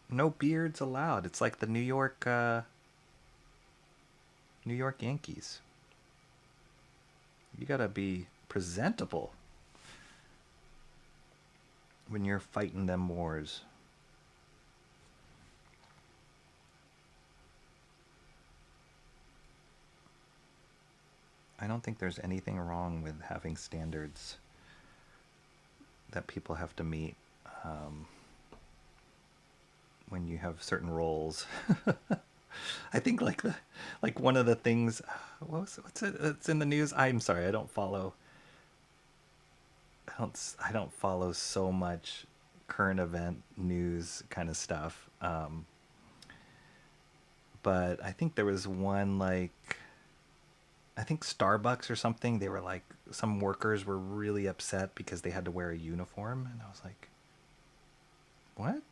No beards allowed. It's like the New York Yankees. You gotta be presentable when you're fighting them wars. I don't think there's anything wrong with having standards that people have to meet when you have certain roles. I think like one of the things, what's it? It's in the news. I'm sorry, I don't follow so much current event news kind of stuff. But I think there was one, like, I think Starbucks or something, they were like, some workers were really upset because they had to wear a uniform. And I was like, what?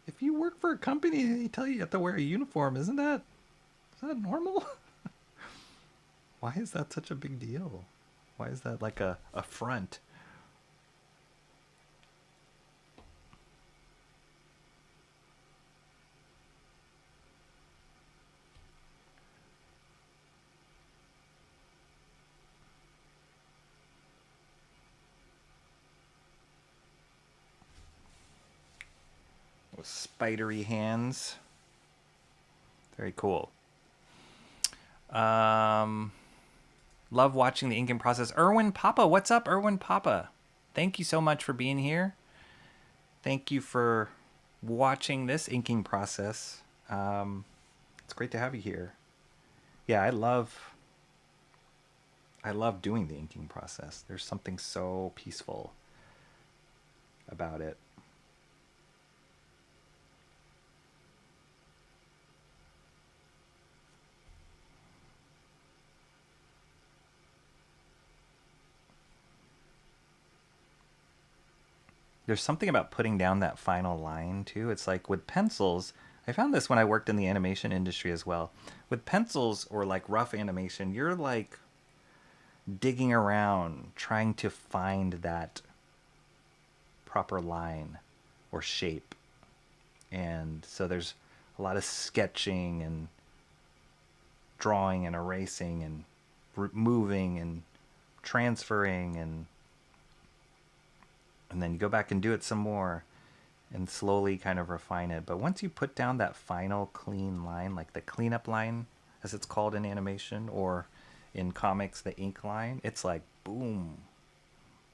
If you work for a company and they tell you have to wear a uniform, is that normal? Why is that such a big deal? Why is that like a front? With spidery hands. Very cool. Love watching the inking process. Erwin Papa, what's up, Erwin Papa? Thank you so much for being here. Thank you for watching this inking process. It's great to have you here. Yeah, I love doing the inking process. There's something so peaceful about it. There's something about putting down that final line, too. It's like with pencils, I found this when I worked in the animation industry as well. With pencils or like rough animation, you're like digging around, trying to find that proper line or shape. And so there's a lot of sketching and drawing and erasing and moving and transferring, and then you go back and do it some more. and slowly kind of refine it. But once you put down that final clean line, like the cleanup line, as it's called in animation, or in comics, the ink line, it's like, boom,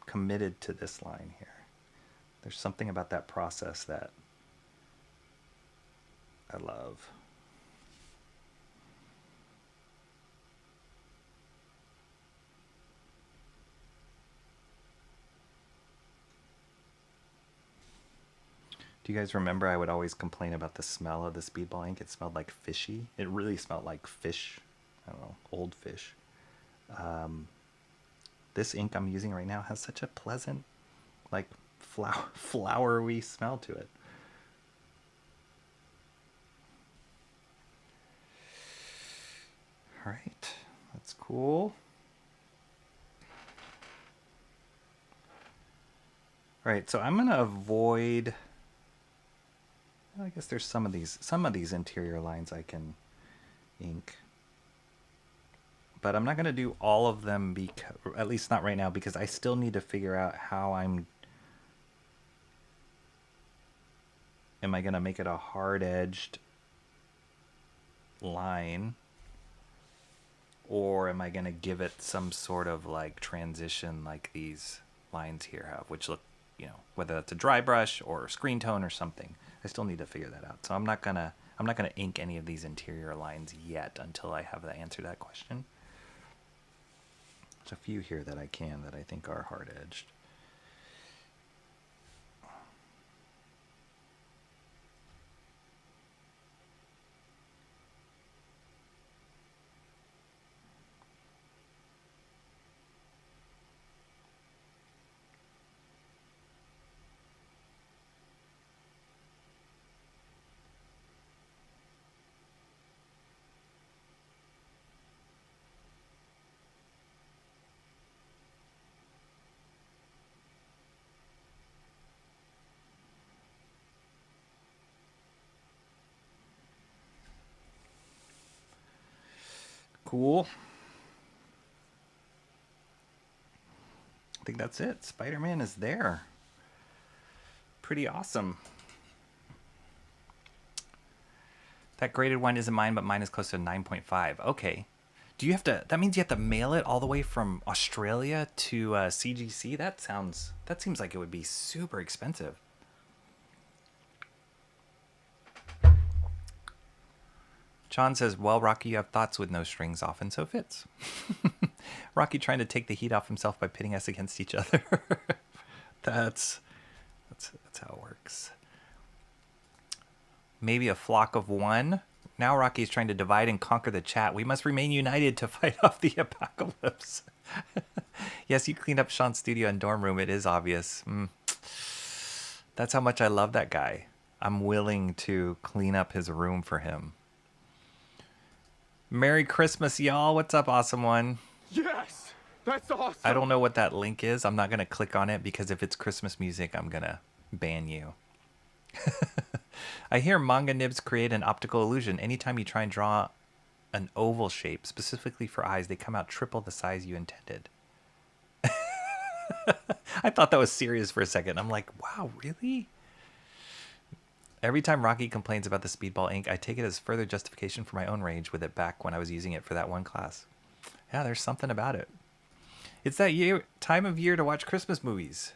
committed to this line here. There's something about that process that I love. Do you guys remember I would always complain about the smell of the Speedball ink? It smelled like fishy. It really smelled like fish. I don't know, old fish. This ink I'm using right now has such a pleasant, like, flowery smell to it. All right, that's cool. All right, so I'm gonna avoid. I guess there's some of these interior lines I can ink, but I'm not gonna do all of them, because, at least not right now, because I still need to figure out how am I gonna make it a hard-edged line, or am I gonna give it some sort of like transition like these lines here have, which look, whether that's a dry brush or screen tone or something. I still need to figure that out. So I'm not gonna ink any of these interior lines yet until I have the answer to that question. There's a few here that I think are hard-edged. Cool. I think that's it. Spider-Man is there. Pretty awesome. That graded one isn't mine, but mine is close to 9.5. Okay. Do you have to, that means you have to mail it all the way from Australia to CGC? That seems like it would be super expensive. John says, well, Rocky, you have thoughts with no strings often, so fits. Rocky trying to take the heat off himself by pitting us against each other. That's how it works. Maybe a flock of one. Now Rocky is trying to divide and conquer the chat. We must remain united to fight off the apocalypse. Yes, you cleaned up Sean's studio and dorm room. It is obvious. That's how much I love that guy. I'm willing to clean up his room for him. Merry Christmas, y'all. What's up, awesome one? Yes, that's awesome. I don't know what that link is. I'm not going to click on it because if it's Christmas music, I'm going to ban you. I hear manga nibs create an optical illusion. Anytime you try and draw an oval shape, specifically for eyes, they come out triple the size you intended. I thought that was serious for a second. I'm like, wow, really? Every time Rocky complains about the Speedball ink, I take it as further justification for my own rage with it back when I was using it for that one class. Yeah, there's something about it. It's that time of year to watch Christmas movies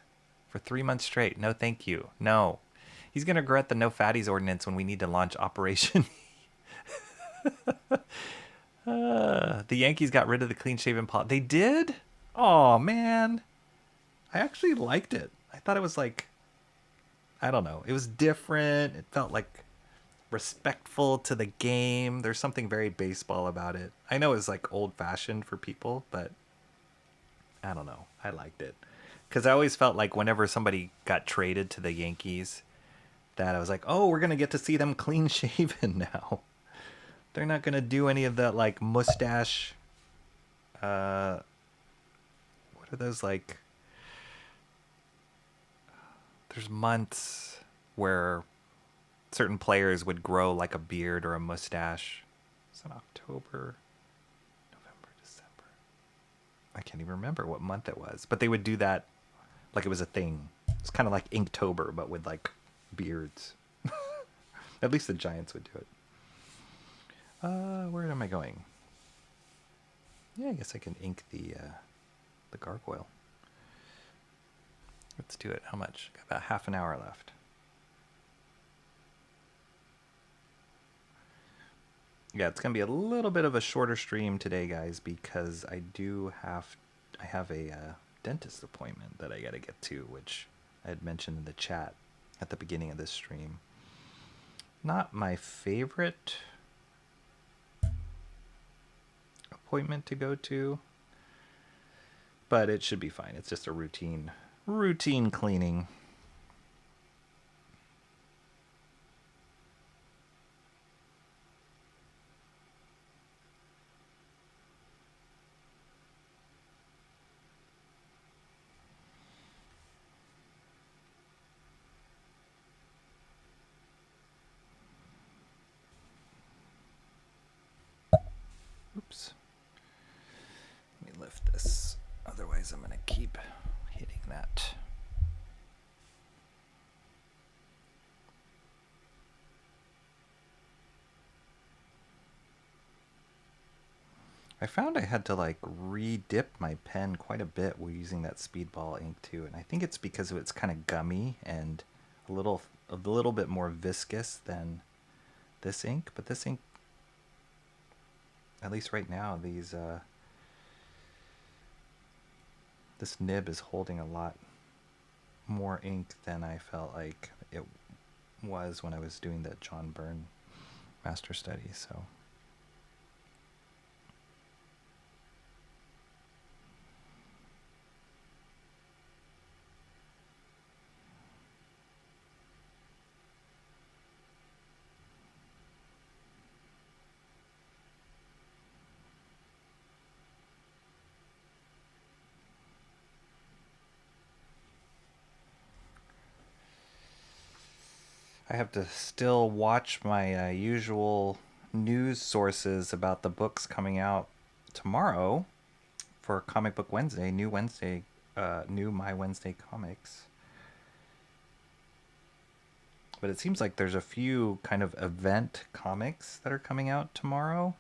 for 3 months straight. No, thank you. No. He's going to regret the no fatties ordinance when we need to launch Operation. The Yankees got rid of the clean-shaven policy. They did? Oh, man. I actually liked it. I thought it was like, I don't know. It was different. It felt like respectful to the game. There's something very baseball about it. I know it's like old-fashioned for people, but I don't know. I liked it. Because I always felt like whenever somebody got traded to the Yankees, that I was like, oh, we're going to get to see them clean-shaven now. They're not going to do any of that, like, mustache. What are those, like... There's months where certain players would grow like a beard or a mustache. It's in October, November, December. I can't even remember what month it was. But they would do that like it was a thing. It's kind of like Inktober, but with like beards. At least the giants would do it. Where am I going? Yeah, I guess I can ink the gargoyle. Let's do it. How much? Got about half an hour left. Yeah, it's gonna be a little bit of a shorter stream today, guys, because I have a dentist appointment that I gotta get to, which I had mentioned in the chat at the beginning of this stream. Not my favorite appointment to go to, but it should be fine. It's just a routine cleaning. Oops. Let me lift this. Otherwise, I'm going to keep hitting that. I found I had to like re-dip my pen quite a bit while using that speedball ink too, and I think it's because it's kind of gummy and a little bit more viscous than this ink. But this ink, at least right now, this nib is holding a lot more ink than I felt like it was when I was doing the John Byrne master study. So. I have to still watch my usual news sources about the books coming out tomorrow for Comic Book Wednesday, new My Wednesday comics. But it seems like there's a few kind of event comics that are coming out tomorrow,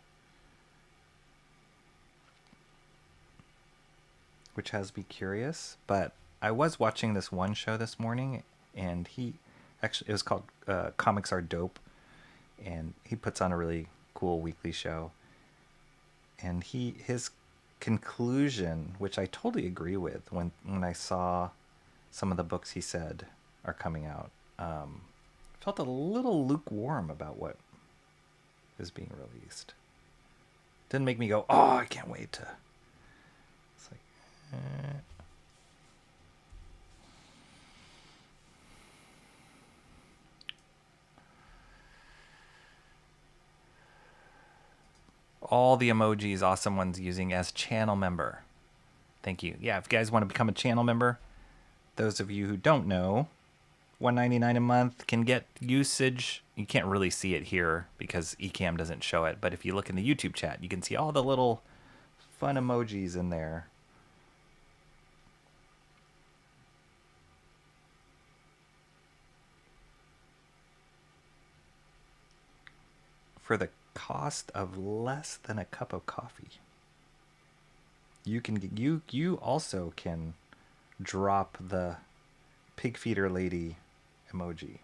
which has me curious. But I was watching this one show this morning, and it was called Comics Are Dope, and he puts on a really cool weekly show. And his conclusion, which I totally agree with, when I saw some of the books he said are coming out, felt a little lukewarm about what is being released. Didn't make me go, oh, I can't wait to. It's like, all the emojis awesome ones using as channel member. Thank you. Yeah, if you guys want to become a channel member, those of you who don't know, $1.99 a month can get usage. You can't really see it here because Ecamm doesn't show it, but if you look in the YouTube chat, you can see all the little fun emojis in there. For the cost of less than a cup of coffee, you also can drop the pig feeder lady emoji.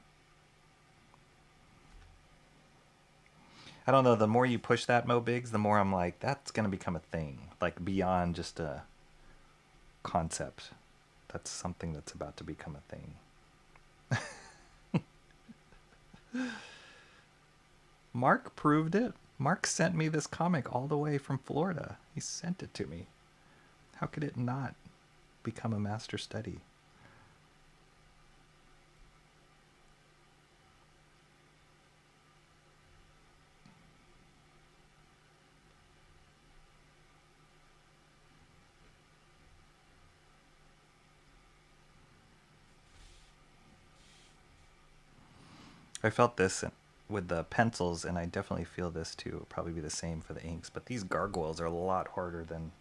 I don't know, the more you push that, Mo Biggs, the more I'm like, that's going to become a thing, like beyond just a concept. That's something that's about to become a thing. Mark proved it. Mark sent me this comic all the way from Florida. He sent it to me. How could it not become a master study? I felt this with the pencils, and I definitely feel this too. It'll probably be the same for the inks, but these gargoyles are a lot harder than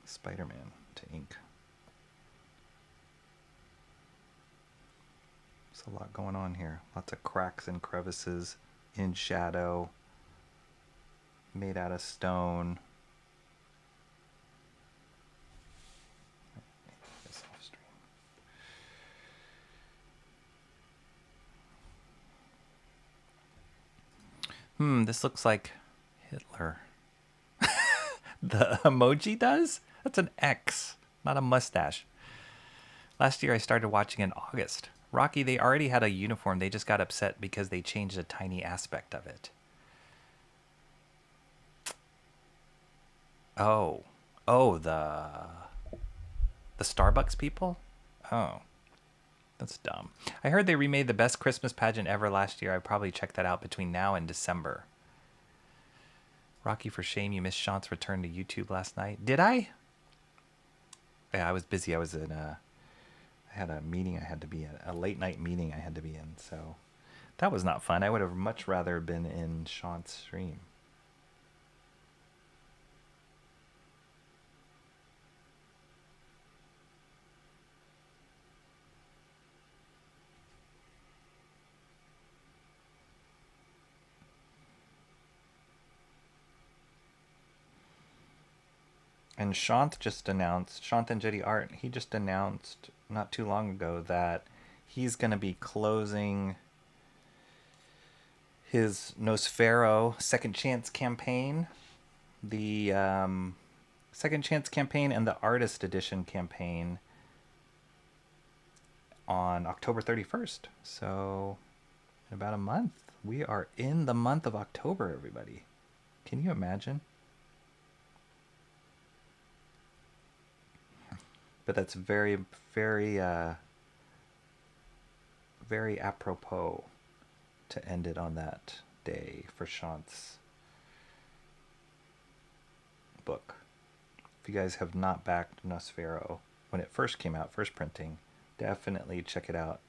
Spider-Man to ink. There's a lot going on here. Lots of cracks and crevices in shadow, made out of stone. This off stream. This looks like Hitler. The emoji does? That's an X, not a mustache. Last year I started watching in August. Rocky, they already had a uniform. They just got upset because they changed a tiny aspect of it. Oh. Oh, the Starbucks people? Oh. That's dumb. I heard they remade the best Christmas pageant ever last year. I'd probably check that out between now and December. Rocky, for shame, you missed Shant's return to YouTube last night. Did I? Yeah, I was busy. I was in I had a meeting I had to be in, a late night meeting I had to be in, so that was not fun. I would have much rather been in Shant's stream. And Shant and Jetty Art, he just announced not too long ago that he's going to be closing his Nosfero Second Chance campaign, the Second Chance campaign and the Artist Edition campaign on October 31st. So in about a month, we are in the month of October, everybody. Can you imagine? But that's very, very, very apropos to end it on that day for Shant's book. If you guys have not backed Nosfero when it first came out, first printing, definitely check it out.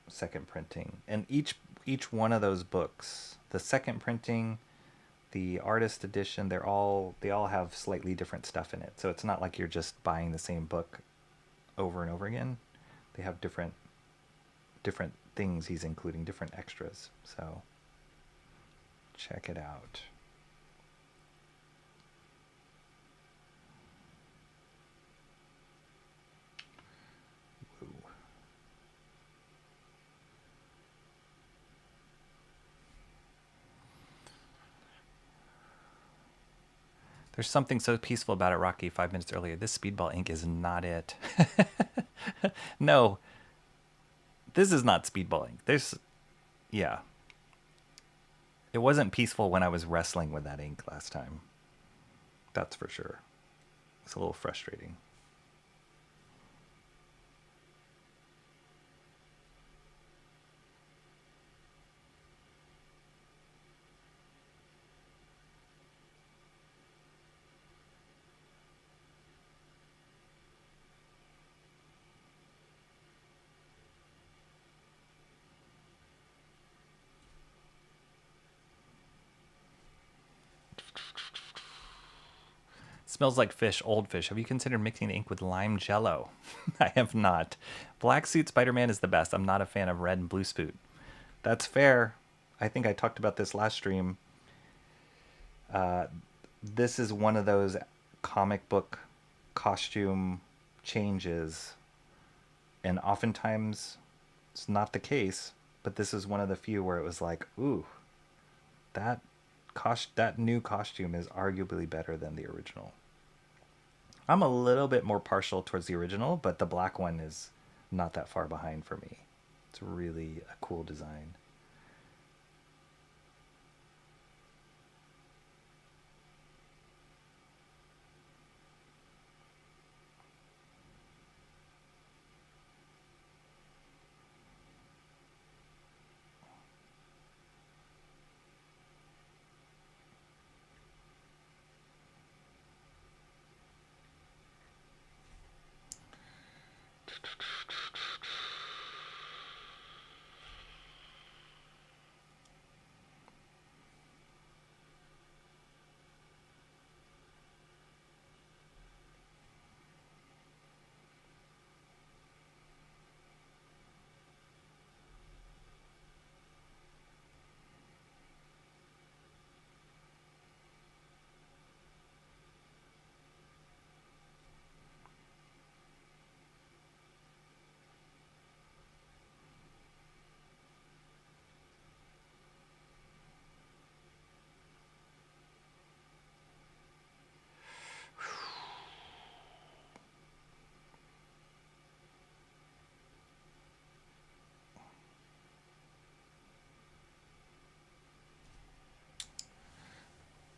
Second printing. And each one of those books, the second printing, the artist edition, they all have slightly different stuff in it. So it's not like you're just buying the same book over and over again. They have different things he's including, different extras. So check it out. Woo. There's something so peaceful about it, Rocky, 5 minutes earlier. This Speedball ink is not it. No. This is not Speedball ink. Yeah. It wasn't peaceful when I was wrestling with that ink last time. That's for sure. It's a little frustrating. Smells like fish, old fish. Have you considered mixing the ink with lime jello? I have not. Black Suit Spider-Man is the best. I'm not a fan of red and blue spoot. That's fair. I think I talked about this last stream. This is one of those comic book costume changes. And oftentimes it's not the case, but this is one of the few where it was like, ooh, that new costume is arguably better than the original. I'm a little bit more partial towards the original, but the black one is not that far behind for me. It's really a cool design.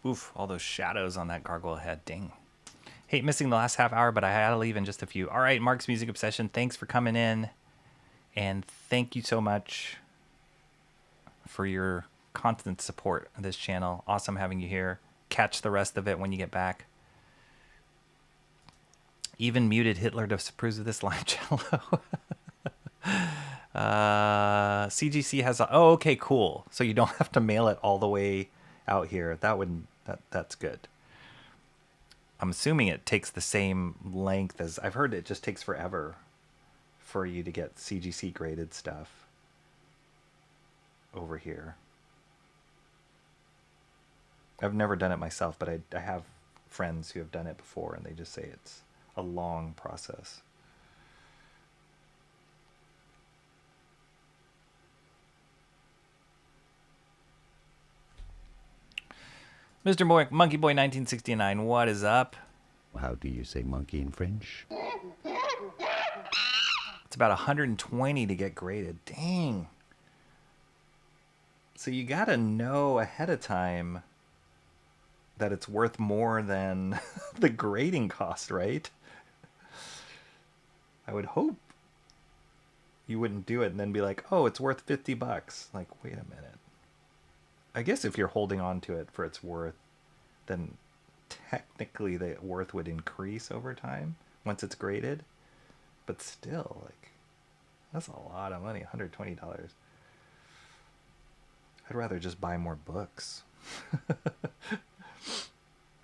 Oof, all those shadows on that gargoyle head. Dang. Hate missing the last half hour, but I had to leave in just a few. All right, Mark's Music Obsession, thanks for coming in. And thank you so much for your constant support of this channel. Awesome having you here. Catch the rest of it when you get back. Even muted Hitler disapproves of this line, Jello. CGC has a... Oh, okay, cool. So you don't have to mail it all the way out here. That's good. I'm assuming it takes the same length as... I've heard it just takes forever for you to get CGC graded stuff over here. I've never done it myself, but I have friends who have done it before, and they just say it's a long process. Mr. Monkey Boy 1969, what is up? How do you say monkey in French? It's about 120 to get graded. Dang. So you gotta know ahead of time that it's worth more than the grading cost, right? I would hope you wouldn't do it and then be like, oh, it's worth $50. Like, wait a minute. I guess if you're holding on to it for its worth, then technically the worth would increase over time once it's graded. But still, like, that's a lot of money, $120. I'd rather just buy more books.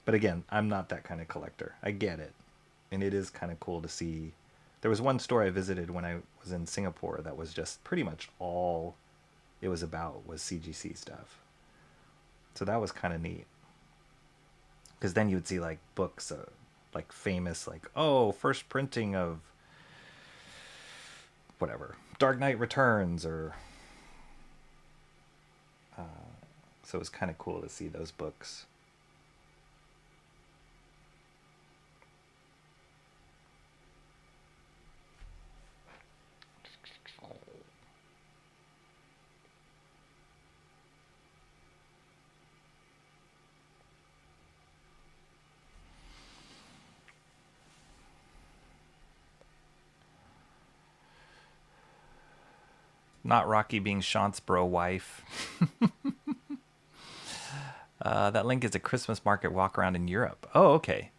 But again, I'm not that kind of collector. I get it. And it is kind of cool to see. There was one store I visited when I was in Singapore that was just pretty much all it was about was CGC stuff. So that was kind of neat. Because then you would see like books, like famous, like, oh, first printing of whatever, Dark Knight Returns, or so it was kind of cool to see those books. Not Rocky being Shant's bro wife. That link is a Christmas market walk around in Europe. Oh, okay.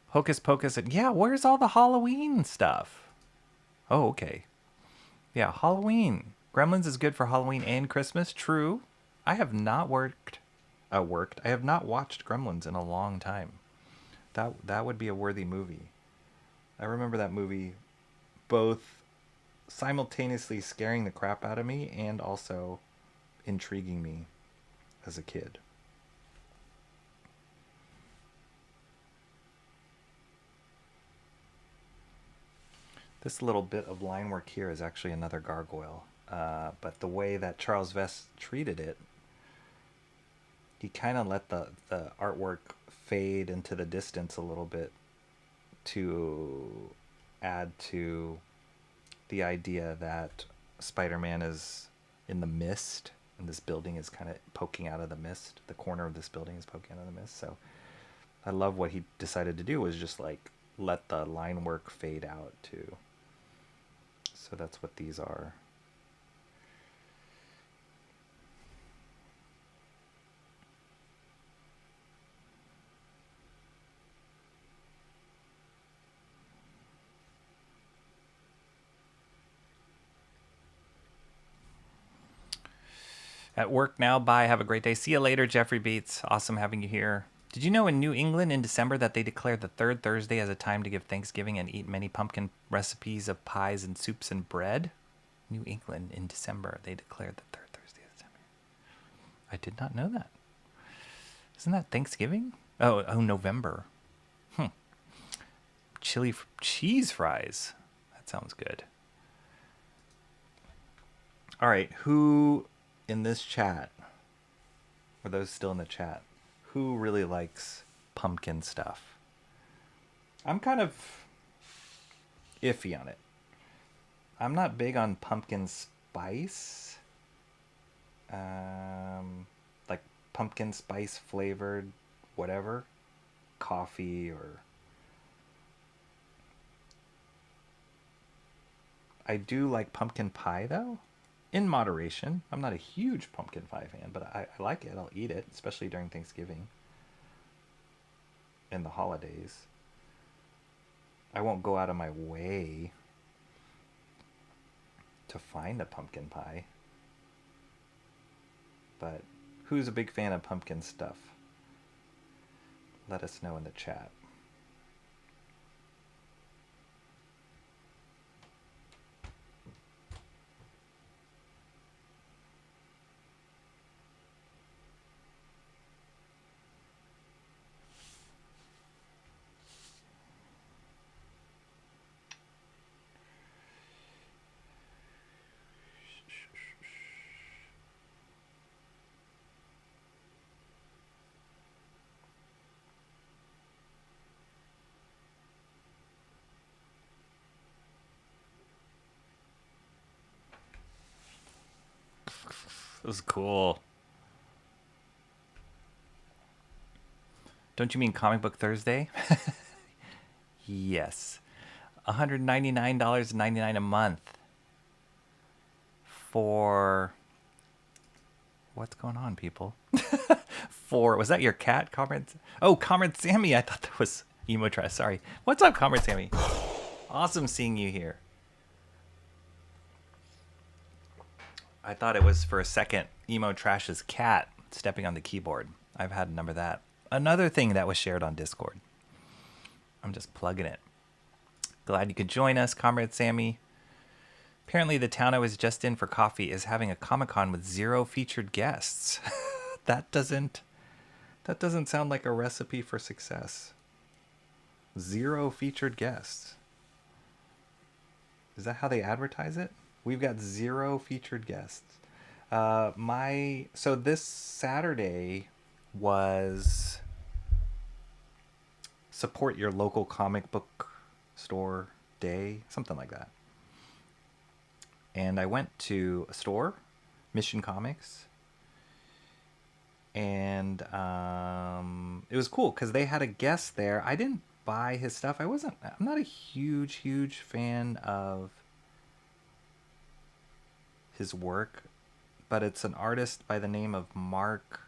Hocus Pocus. Yeah, where's all the Halloween stuff? Oh, okay. Yeah, Halloween. Gremlins is good for Halloween and Christmas. True. I have not I have not watched Gremlins in a long time. That would be a worthy movie. I remember that movie both simultaneously scaring the crap out of me and also intriguing me as a kid. This little bit of line work here is actually another gargoyle, but the way that Charles VESS treated it, he kind of let the artwork fade into the distance a little bit to add to the idea that Spider-Man is in the mist, and this building is kind of poking out of the mist. The corner of this building is poking out of the mist. So I love what he decided to do was just like let the line work fade out too. So that's what these are. At work now. Bye. Have a great day. See you later, Jeffrey Beats. Awesome having you here. Did you know in New England in December that they declared the third Thursday as a time to give Thanksgiving and eat many pumpkin recipes of pies and soups and bread? New England in December, they declared the third Thursday of December. I did not know that. Isn't that Thanksgiving? Oh, November. Chili cheese fries. That sounds good. All right, who in this chat, or those still in the chat, who really likes pumpkin stuff? I'm kind of iffy on it. I'm not big on pumpkin spice. Like pumpkin spice flavored whatever, coffee or... I do like pumpkin pie though, in moderation. I'm not a huge pumpkin pie fan, but I like it. I'll eat it, especially during Thanksgiving and the holidays. I won't go out of my way to find a pumpkin pie. But who's a big fan of pumpkin stuff? Let us know in the chat. It was cool. Don't you mean Comic Book Thursday? Yes. $199.99 a month for... What's going on, people? For... Was that your cat, Comrade? Oh, Comrade Sammy. I thought that was Emo Trash. Sorry. What's up, Comrade Sammy? Awesome seeing you here. I thought it was for a second Emo Trash's cat stepping on the keyboard. I've had a number of that. Another thing that was shared on Discord. I'm just plugging it. Glad you could join us, Comrade Sammy. Apparently the town I was just in for coffee is having a Comic-Con with 0 featured guests. That doesn't sound like a recipe for success. 0 featured guests. Is that how they advertise it? We've got 0 featured guests. So this Saturday was support your local comic book store day, something like that. And I went to a store, Mission Comics, and it was cool because they had a guest there. I didn't buy his stuff. I'm not a huge fan of his work, but it's an artist by the name of Mark.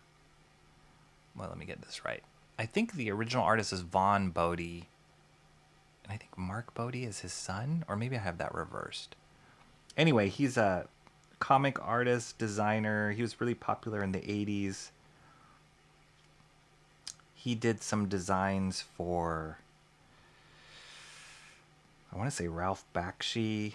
Well, let me get this right. I think the original artist is Vaughn Bodie, and I think Mark Bodie is his son, or maybe I have that reversed. Anyway, he's a comic artist, designer. He was really popular in the 80s. He did some designs for, I want to say Ralph Bakshi.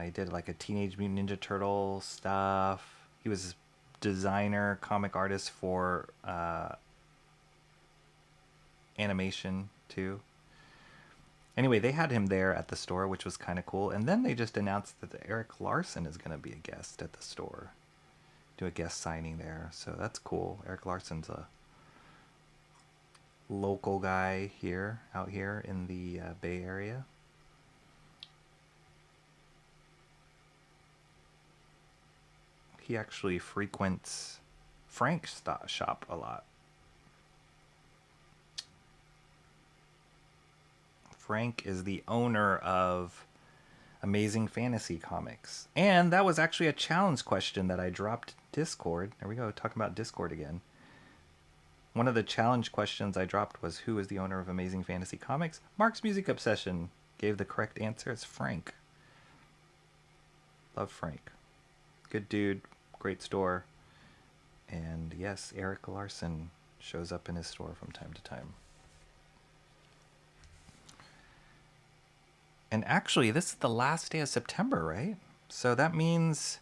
He did like a Teenage Mutant Ninja Turtle stuff. He was designer, comic artist for animation too. Anyway, they had him there at the store, which was kind of cool. And then they just announced that Eric Larson is going to be a guest at the store. Do a guest signing there. So that's cool. Eric Larson's a local guy out here in the Bay Area. He actually frequents Frank's shop a lot. Frank is the owner of Amazing Fantasy Comics. And that was actually a challenge question that I dropped Discord. There we go, talking about Discord again. One of the challenge questions I dropped was, who is the owner of Amazing Fantasy Comics? Mark's Music Obsession gave the correct answer. It's Frank. Love Frank. Good dude, great store. And yes, Eric Larson shows up in his store from time to time. And actually, this is the last day of September, right? So that means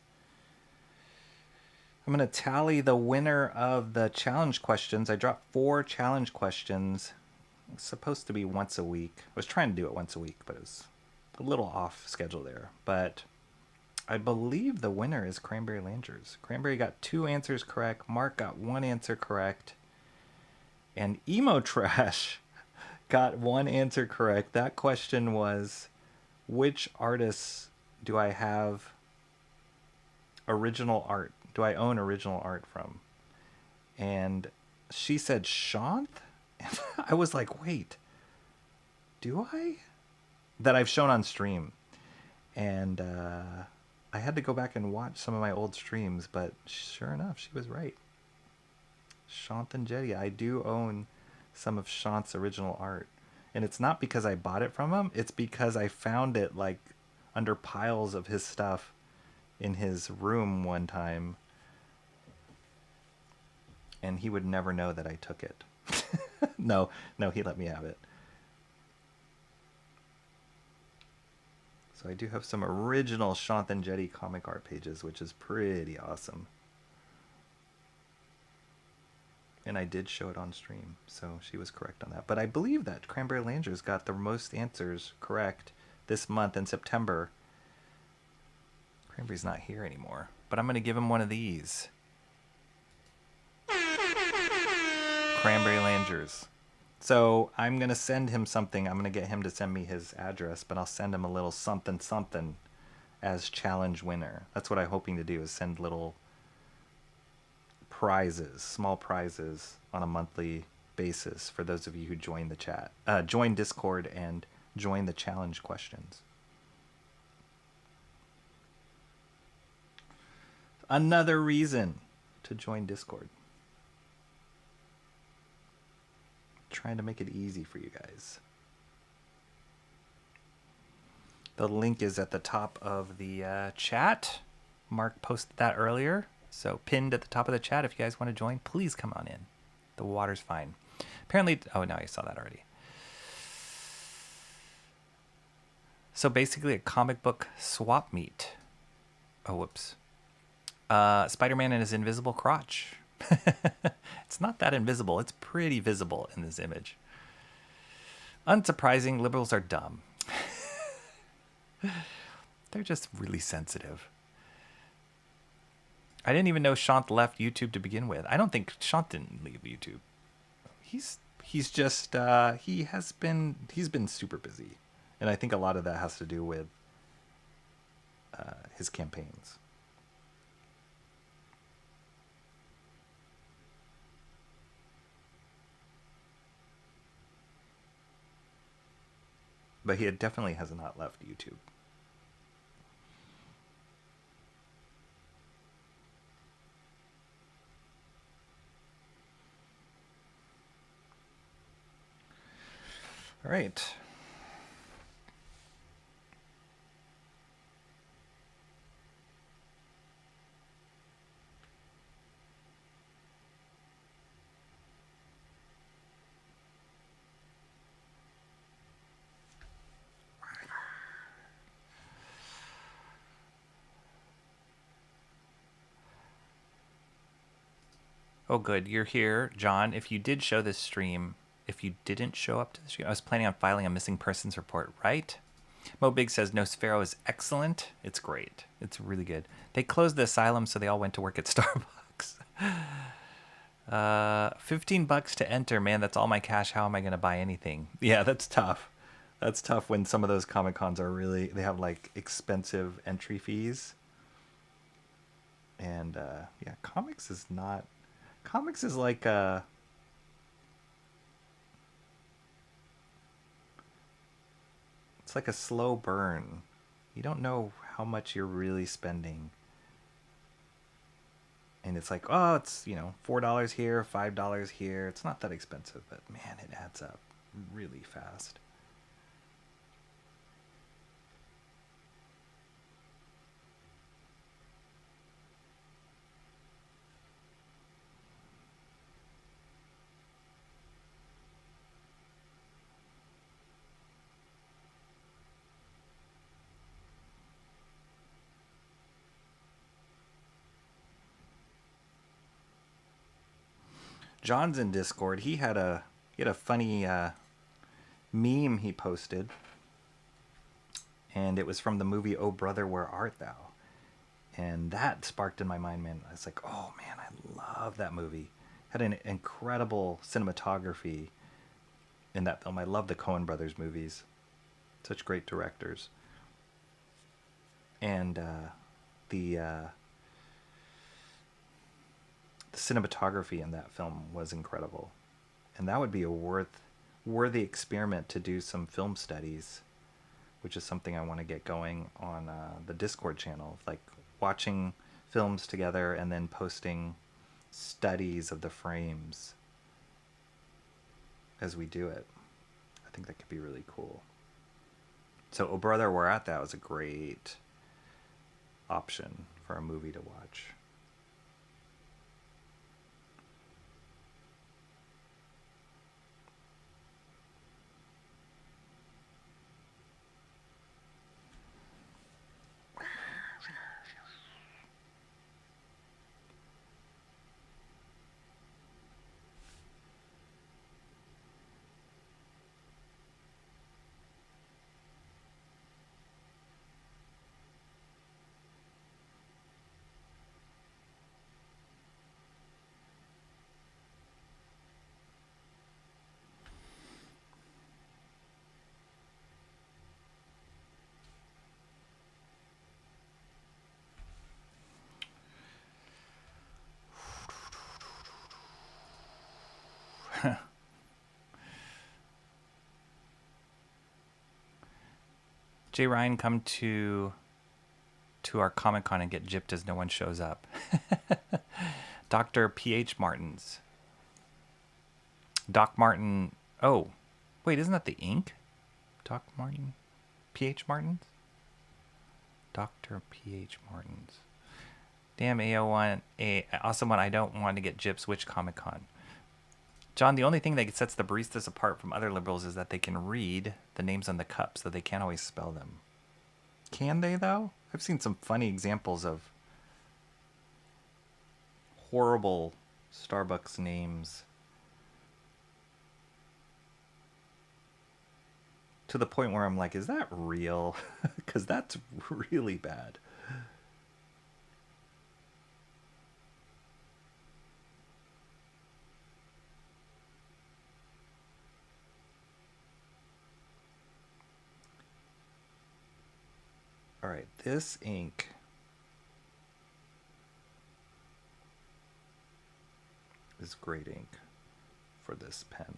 I'm going to tally the winner of the challenge questions. I dropped 4 challenge questions. It's supposed to be once a week. I was trying to do it once a week, but it was a little off schedule there. But I believe the winner is Cranberry Langers. Cranberry got 2 answers correct. Mark got 1 answer correct. And Emo Trash got 1 answer correct. That question was, which artists do I have original art? Do I own original art from? and she said Shanth. And I was like, wait, do I? That I've shown on stream. And I had to go back and watch some of my old streams, but sure enough, she was right. Shanth and Jetty. I do own some of Shanth's original art. And it's not because I bought it from him. It's because I found it like under piles of his stuff in his room one time. And he would never know that I took it. No, he let me have it. So I do have some original Shanth and Jetty comic art pages, which is pretty awesome. And I did show it on stream, so she was correct on that. But I believe that Cranberry Langer's got the most answers correct this month in September. Cranberry's not here anymore, but I'm going to give him one of these. Cranberry Langer's. So I'm going to send him something. I'm going to get him to send me his address, but I'll send him a little something something as challenge winner. That's what I'm hoping to do, is send little prizes, small prizes on a monthly basis for those of you who join the chat, join Discord and join the challenge questions. Another reason to join Discord. Trying to make it easy for you guys. The link is at the top of the chat. Mark posted that earlier. So pinned at the top of the chat. If you guys want to join, please come on in. The water's fine. Apparently, oh no, I saw that already. So basically a comic book swap meet. Oh, whoops. Spider-Man and his invisible crotch. It's not that invisible. It's pretty visible in this image. Unsurprising, liberals are dumb. They're just really sensitive. I didn't even know Shanth left YouTube to begin with. I don't think Shanth didn't leave YouTube. He's just he's been super busy, and I think a lot of that has to do with his campaigns. But he definitely has not left YouTube. All right. Oh, good. You're here, John. If you did show this stream, if you didn't show up to the stream, I was planning on filing a missing persons report, right? Mo Big says Nosfero is excellent. It's great. It's really good. They closed the asylum, so they all went to work at Starbucks. $15 to enter. Man, that's all my cash. How am I going to buy anything? Yeah, that's tough. That's tough when some of those Comic Cons are really, they have like expensive entry fees. And yeah, comics is like it's like a slow burn. You don't know how much you're really spending. And it's like, oh, it's, $4 here, $5 here. It's not that expensive, but man, it adds up really fast. John's in Discord. He had a funny meme he posted, and it was from the movie Oh Brother, Where Art Thou? And that sparked in my mind, man. I was like, oh man, I love that movie. Had an incredible cinematography in that film. I love the Coen Brothers movies. Such great directors. And the the cinematography in that film was incredible, and that would be a worthy experiment to do some film studies, which is something I want to get going on the Discord channel, like watching films together and then posting studies of the frames as we do it. I think that could be really cool. So, Oh Brother, We're At That was a great option for a movie to watch. Jay Ryan, come to our Comic-Con and get gypped as no one shows up. Dr. P.H. Martins. Doc Martin. Oh, wait, isn't that the ink? Doc Martin? P.H. Martins? Dr. P.H. Martins. Damn, AO1. Awesome one. I don't want to get gyps. Which Comic-Con? John, the only thing that sets the baristas apart from other liberals is that they can read the names on the cups, so they can't always spell them. Can they, though? I've seen some funny examples of horrible Starbucks names. To the point where I'm like, is that real? Because that's really bad. All right, this ink is great ink for this pen.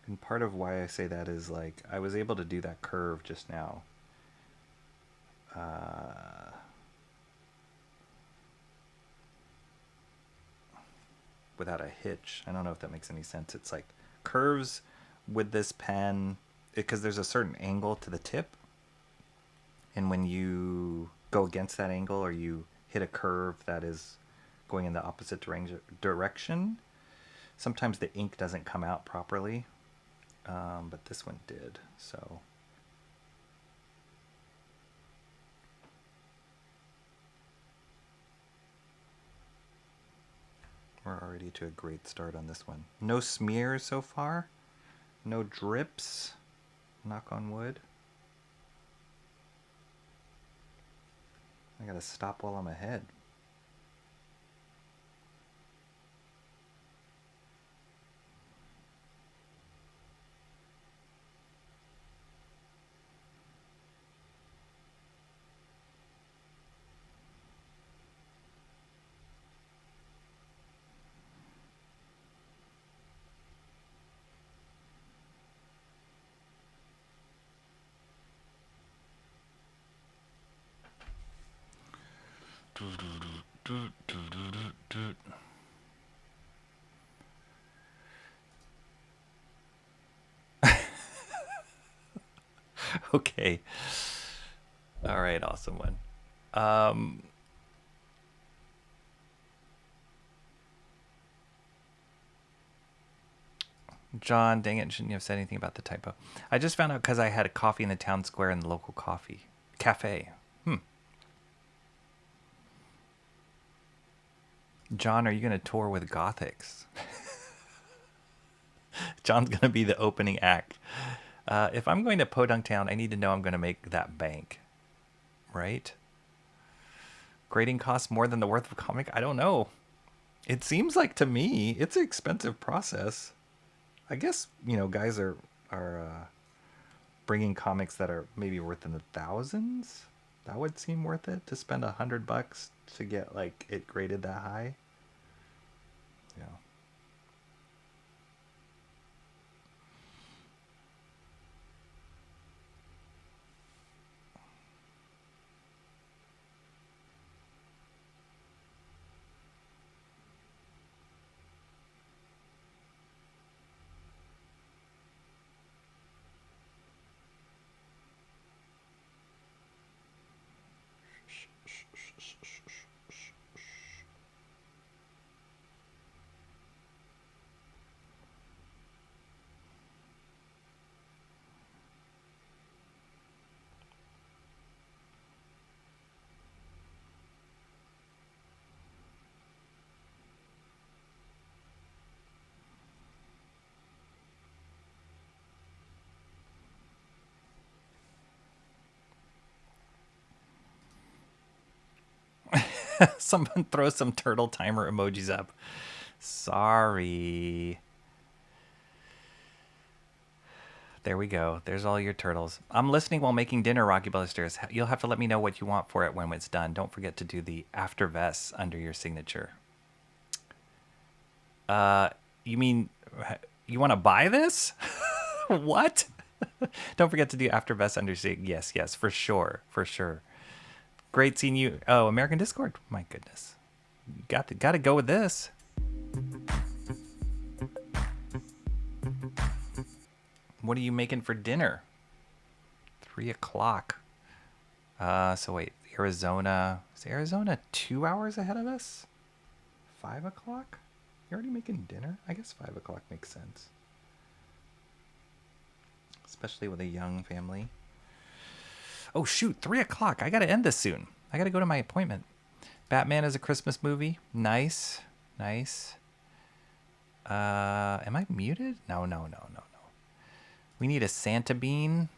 And part of why I say that is, like, I was able to do that curve just now. Without a hitch. I don't know if that makes any sense. It's like curves with this pen, because there's a certain angle to the tip, and when you go against that angle or you hit a curve that is going in the opposite direction, sometimes the ink doesn't come out properly, but this one did. So we're already to a great start on this one. No smears so far. No drips, knock on wood. I gotta stop while I'm ahead. Okay. All right, awesome one. John, dang it, shouldn't you have said anything about the typo? I just found out because I had a coffee in the town square in the local coffee cafe. John, are you going to tour with Gothics? John's going to be the opening act. If I'm going to Podunk Town, I need to know I'm going to make that bank. Right? Grading costs more than the worth of a comic? I don't know. It seems like to me, it's an expensive process. I guess, guys are bringing comics that are maybe worth in the thousands. That would seem worth it to spend $100 to get like it graded that high. Yeah. Someone throw some turtle timer emojis up. Sorry. There we go. There's all your turtles. I'm listening while making dinner, Rocky Ballesteros. You'll have to let me know what you want for it when it's done. Don't forget to do the after VESS under your signature. You mean you want to buy this? What? Don't forget to do after VESS under sig. Yes, yes, for sure, for sure. Great seeing you. Oh, American Discord. My goodness, got to go with this. What are you making for dinner? 3 o'clock. So wait, Arizona. Is Arizona 2 hours ahead of us? 5 o'clock? You're already making dinner? I guess 5 o'clock makes sense. Especially with a young family. Oh shoot, 3 o'clock. I gotta end this soon. I gotta go to my appointment. Batman is a Christmas movie. Nice. Nice. Am I muted? No. We need a Santa Bean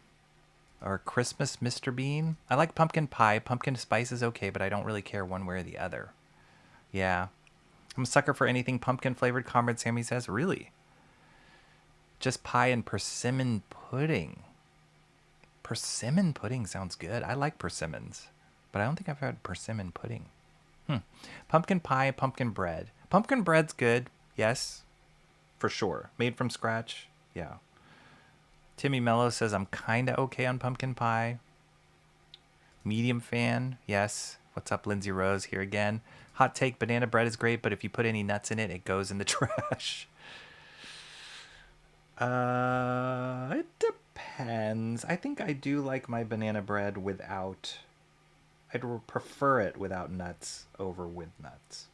or Christmas Mr. Bean. I like pumpkin pie. Pumpkin spice is okay, but I don't really care one way or the other. Yeah. I'm a sucker for anything pumpkin flavored, Comrade Sammy says. Really? Just pie and persimmon pudding. Persimmon pudding sounds good. I like persimmons, but I don't think I've had persimmon pudding. Pumpkin pie, pumpkin bread. Pumpkin bread's good. Yes, for sure. Made from scratch. Yeah. Timmy Mello says I'm kind of okay on pumpkin pie. Medium fan. Yes. What's up, Lindsay Rose? Here again. Hot take, banana bread is great, but if you put any nuts in it, it goes in the trash. It depends. I think I do like my banana bread without... I'd prefer it without nuts over with nuts.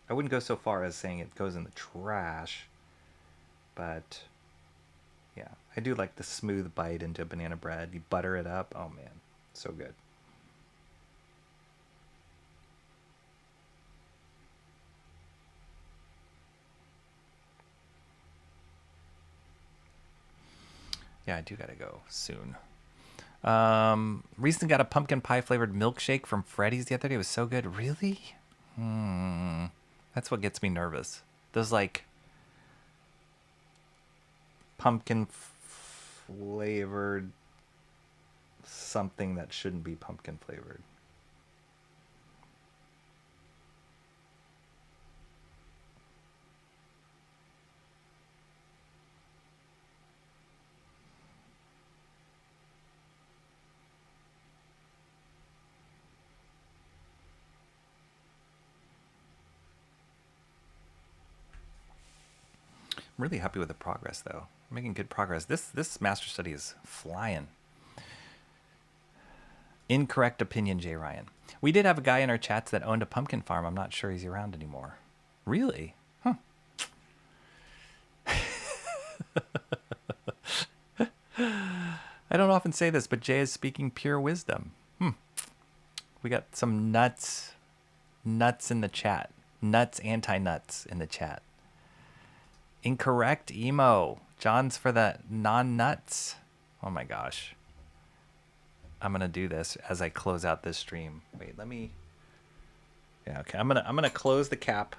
I wouldn't go so far as saying it goes in the trash, but yeah, I do like the smooth bite into banana bread. You butter it up. Oh man, so good. Yeah, I do gotta go soon. Recently got a pumpkin pie flavored milkshake from Freddy's the other day. It was so good. Really? That's what gets me nervous. Those like pumpkin flavored something that shouldn't be pumpkin flavored. I'm really happy with the progress, though. I'm making good progress. This master study is flying. Incorrect opinion, Jay Ryan. We did have a guy in our chats that owned a pumpkin farm. I'm not sure he's around anymore. Really? Huh. I don't often say this, but Jay is speaking pure wisdom. We got some nuts in the chat. Nuts, anti-nuts in the chat. Incorrect emo. John's for the non-nuts. Oh my gosh. I'm gonna do this as I close out this stream. Wait, let me. Yeah, okay. I'm gonna close the cap.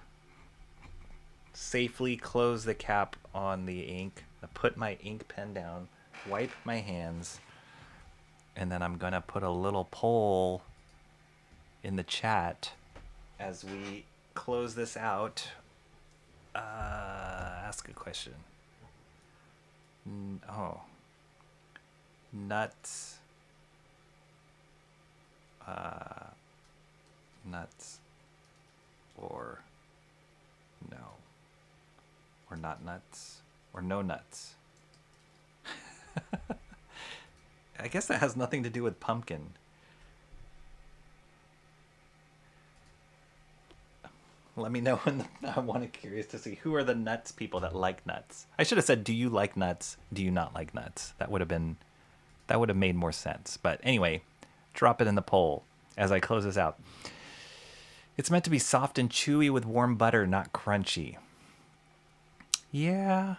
Safely close the cap on the ink. I put my ink pen down. Wipe my hands. And then I'm going to put a little poll in the chat as we close this out. Ask a question. Oh. Nuts. Nuts. Or no. Or not nuts. Or no nuts. I guess that has nothing to do with pumpkin. Let me know when I want to curious to see who are the nuts people that like nuts. I should have said, do you like nuts? Do you not like nuts? That would have made more sense. But anyway, drop it in the poll as I close this out. It's meant to be soft and chewy with warm butter, not crunchy. Yeah.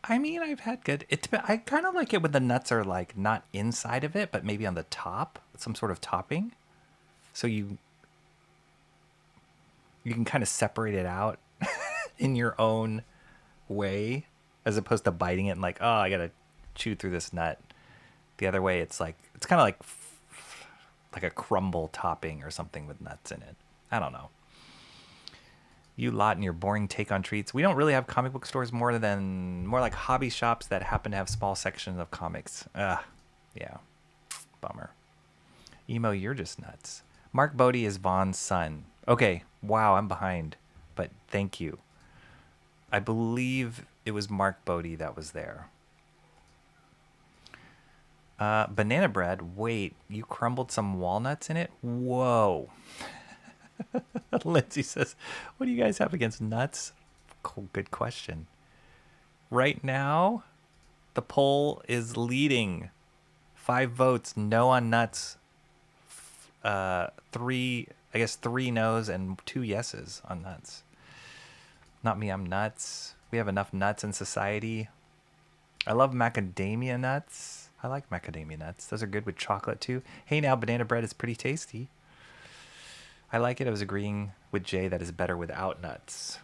I mean, I've had good. I kind of like it when the nuts are like not inside of it, but maybe on the top, some sort of topping. So you can kind of separate it out in your own way, as opposed to biting it and like, oh, I gotta chew through this nut. The other way, it's kind of like a crumble topping or something with nuts in it. I don't know. You lot and your boring take on treats. We don't really have comic book stores, more like hobby shops that happen to have small sections of comics. Yeah, bummer. Emo, you're just nuts. Mark Bodie is Vaughn's son. Okay, wow, I'm behind, but thank you. I believe it was Mark Bodie that was there. Banana bread. Wait, you crumbled some walnuts in it? Whoa. Lindsay says, what do you guys have against nuts? Cool, good question. Right now, the poll is leading. 5 votes, no on nuts. 3 no's and 2 yeses on nuts. Not me, I'm nuts. We have enough nuts in society. I love macadamia nuts. I like macadamia nuts. Those are good with chocolate too. Hey now, banana bread is pretty tasty. I like it. I was agreeing with Jay that is better without nuts.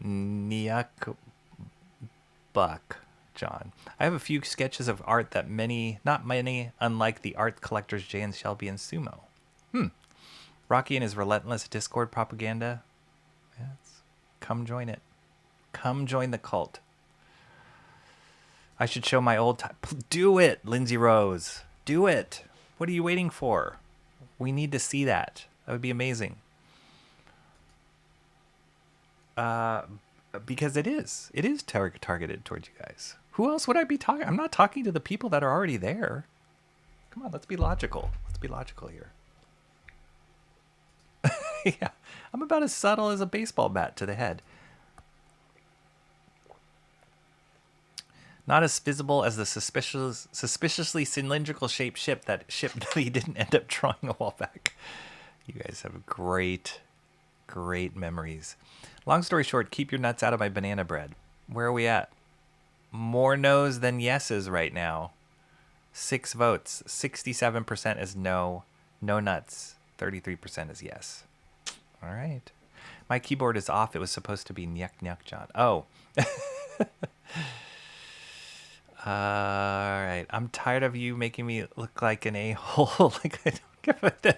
Nyak Buck, John. I have a few sketches of art that not many, unlike the art collectors Jay and Shelby and Sumo. Rocky and his relentless Discord propaganda. Yes. Come join it. Come join the cult. I should show my old time. Do it, Lindsay Rose. Do it. What are you waiting for? We need to see that. That would be amazing. Because it is targeted towards you guys. Who else would I be talking? I'm not talking to the people that are already there. Come on, let's be logical. Let's be logical here. Yeah, I'm about as subtle as a baseball bat to the head. Not as visible as the suspiciously cylindrical shaped ship that he didn't end up drawing a while back. You guys have great memories. Long story short, keep your nuts out of my banana bread. Where are we at? More no's than yeses right now. 6 votes. 67% is no nuts. 33% is yes. All right. My keyboard is off. It was supposed to be nyuk nyuk John. Oh. All right. I'm tired of you making me look like an a-hole. Like I don't give a damn.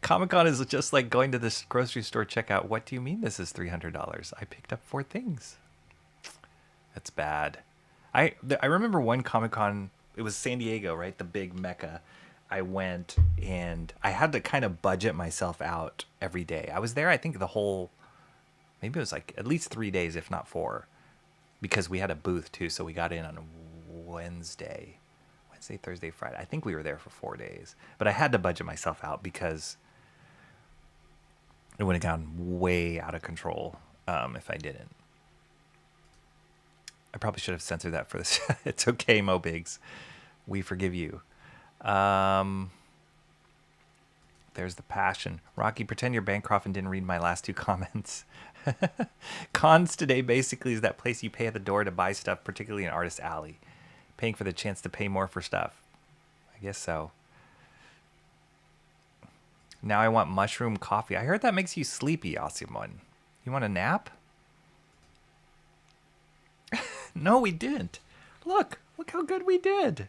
Comic-Con is just like going to this grocery store checkout. What do you mean this is $300? I picked up 4 things. That's bad. I remember one Comic-Con, it was San Diego, right? The big mecca. I went and I had to kind of budget myself out every day. I was there, I think maybe it was like at least 3 days, if not 4, because we had a booth too. So we got in on Wednesday, Thursday, Friday. I think we were there for 4 days, but I had to budget myself out because it would have gone way out of control if I didn't. I probably should have censored that for this. It's okay, Mo Biggs. We forgive you. There's the passion. Rocky, pretend you're Bancroft and didn't read my last 2 comments. Cons today basically is that place you pay at the door to buy stuff, particularly in Artist Alley. Paying for the chance to pay more for stuff. I guess so. Now I want mushroom coffee. I heard that makes you sleepy, Osimon. You want a nap? No, we didn't. Look how good we did.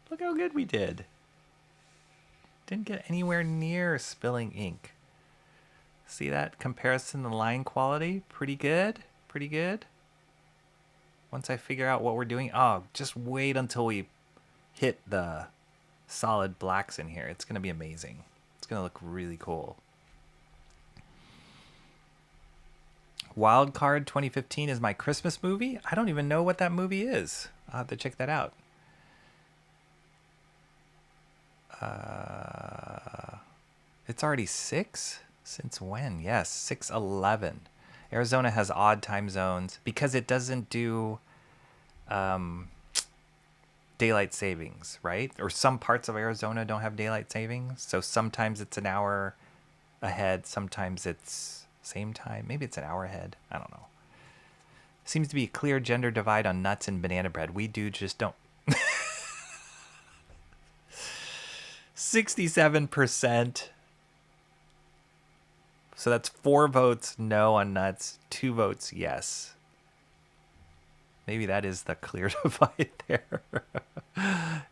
Look how good we did. Didn't get anywhere near spilling ink. See that comparison, the line quality? Pretty good. Pretty good. Once I figure out what we're doing, oh, just wait until we hit the solid blacks in here. It's going to be amazing. It's going to look really cool. Wild Card 2015 is my Christmas movie. I don't even know what that movie is. I'll have to check that out. It's already 6? Since when? Yes, 6/11. Arizona has odd time zones because it doesn't do daylight savings, right? Or some parts of Arizona don't have daylight savings. So sometimes it's an hour ahead. Sometimes it's same time. Maybe it's an hour ahead. I don't know. Seems to be a clear gender divide on nuts and banana bread. We do just don't. 67%. So that's 4 votes no on nuts, 2 votes yes. Maybe that is the clear divide there.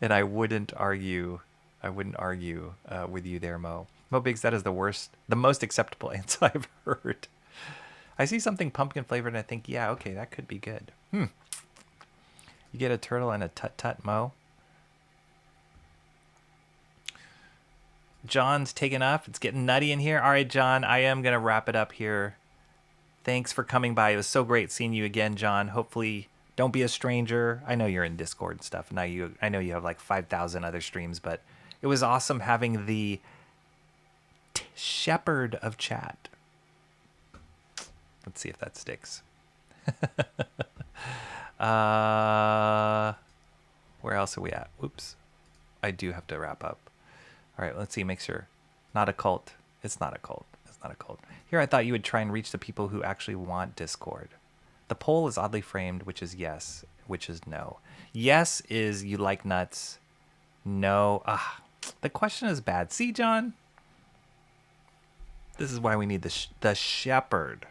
And I wouldn't argue with you there, Mo. Mo Biggs, that is the most acceptable answer I've heard. I see something pumpkin flavored and I think, yeah, okay, that could be good. You get a turtle and a tut-tut, Mo. John's taken off. It's getting nutty in here. All right, John, I am going to wrap it up here. Thanks for coming by. It was so great seeing you again, John. Hopefully, don't be a stranger. I know you're in Discord and stuff. I know you have like 5,000 other streams, but it was awesome having the shepherd of chat. Let's see if that sticks. Where else are we at? Whoops. I do have to wrap up. All right, let's see. Make sure. Not a cult. It's not a cult. It's not a cult. Here, I thought you would try and reach the people who actually want Discord. The poll is oddly framed, which is yes, which is no. Yes is you like nuts. No. The question is bad. See, John? This is why we need the shepherd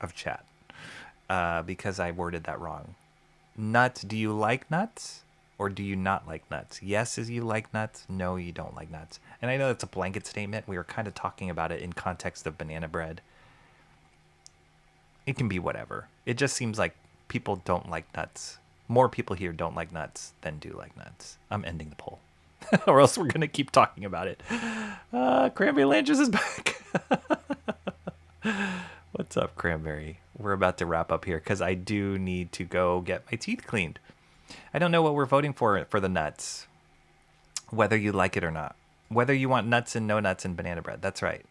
of chat. Because I worded that wrong. Nuts. Do you like nuts? Or do you not like nuts? Yes is you like nuts. No, you don't like nuts. And I know it's a blanket statement. We were kind of talking about it in context of banana bread. It can be whatever. It just seems like people don't like nuts. More people here don't like nuts than do like nuts. I'm ending the poll. Or else we're going to keep talking about it. Cranberry Lanches is back. What's up, Cranberry? We're about to wrap up here because I do need to go get my teeth cleaned. I don't know what we're voting for the nuts. Whether you like it or not. Whether you want nuts and no nuts in banana bread. That's right.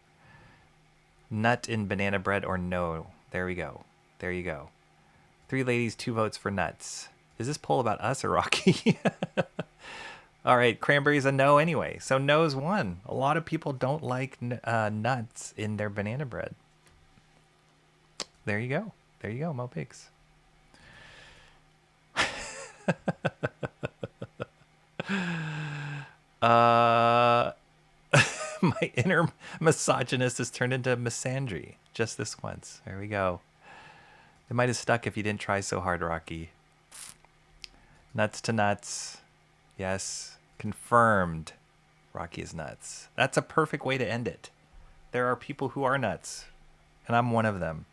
Nut in banana bread or no. There we go. There you go. 3 ladies, 2 votes for nuts. Is this poll about us or Rocky? All right, cranberry's a no anyway. So no's won. A lot of people don't like nuts in their banana bread. There you go. There you go, Mo Pigs. My inner misogynist has turned into misandry just this once. There we go. It might have stuck if you didn't try so hard, Rocky. Nuts to nuts. Yes. Confirmed. Rocky is nuts. That's a perfect way to end it. There are people who are nuts, and I'm one of them.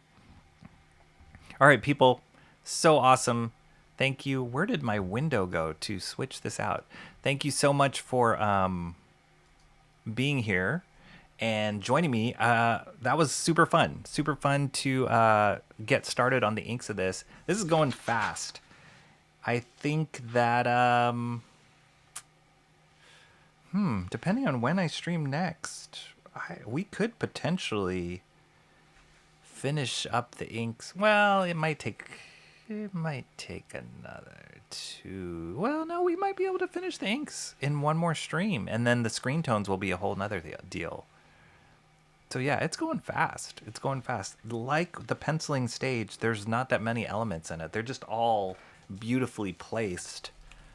All right, people. So awesome. Thank you. Where did my window go to switch this out? Thank you so much for being here and joining me. That was super fun. Super fun to get started on the inks of this. This is going fast. I think that depending on when I stream next, we could potentially finish up the inks. Well, it might take another 2. Well, no, we might be able to finish the inks in one more stream, and then the screen tones will be a whole nother deal. So yeah, it's going fast. It's going fast. Like the penciling stage, there's not that many elements in it. They're just all beautifully placed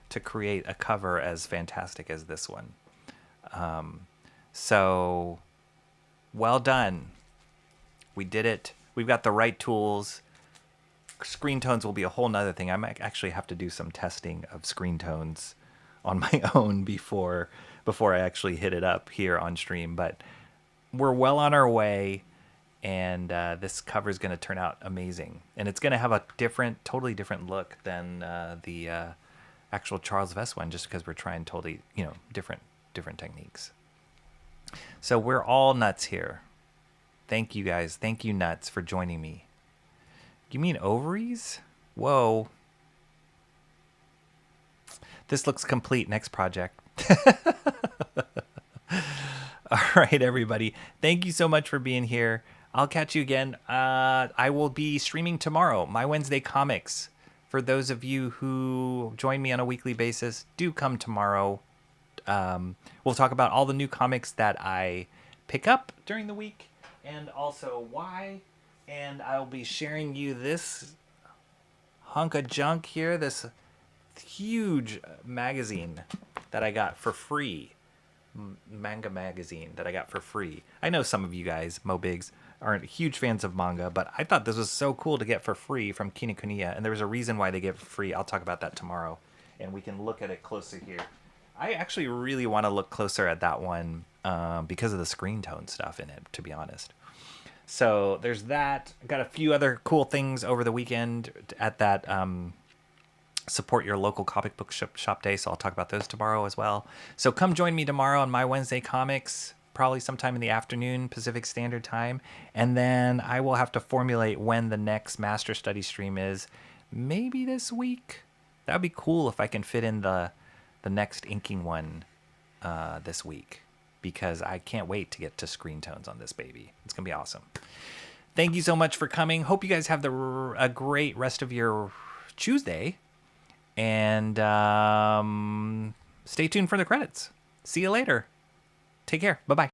to create a cover as fantastic as this one. So well done. We did it. We've got the right tools. screen tones will be a whole nother thing. I might actually have to do some testing of screen tones on my own before I actually hit it up here on stream. But we're well on our way, and this cover is going to turn out amazing. And it's going to have a totally different look than the actual Charles VESS one, just because we're trying totally, different techniques. So we're all nuts here. Thank you guys. Thank you, nuts, for joining me. You mean ovaries? Whoa. This looks complete. Next project. All right, everybody. Thank you so much for being here. I'll catch you again. I will be streaming tomorrow, My Wednesday Comics. For those of you who join me on a weekly basis, do come tomorrow. We'll talk about all the new comics that I pick up during the week and also why. And I'll be sharing you this hunk of junk here, this huge magazine that I got for free. Manga magazine that I got for free. I know some of you guys, Mobigs, aren't huge fans of manga, but I thought this was so cool to get for free from Kinokuniya, and there was a reason why they give it for free. I'll talk about that tomorrow, and we can look at it closer here. I actually really want to look closer at that one because of the screen tone stuff in it, to be honest. So there's that. Got a few other cool things over the weekend at that support your local comic book shop day, so I'll talk about those tomorrow as well. So come join me tomorrow on My Wednesday Comics, probably sometime in the afternoon Pacific Standard Time, and then I will have to formulate when the next Master Study stream is. Maybe this week. That would be cool if I can fit in the next inking one this week, because I can't wait to get to screen tones on this baby. It's gonna be awesome. Thank you so much for coming. Hope you guys have a great rest of your Tuesday. And stay tuned for the credits. See you later. Take care. Bye-bye.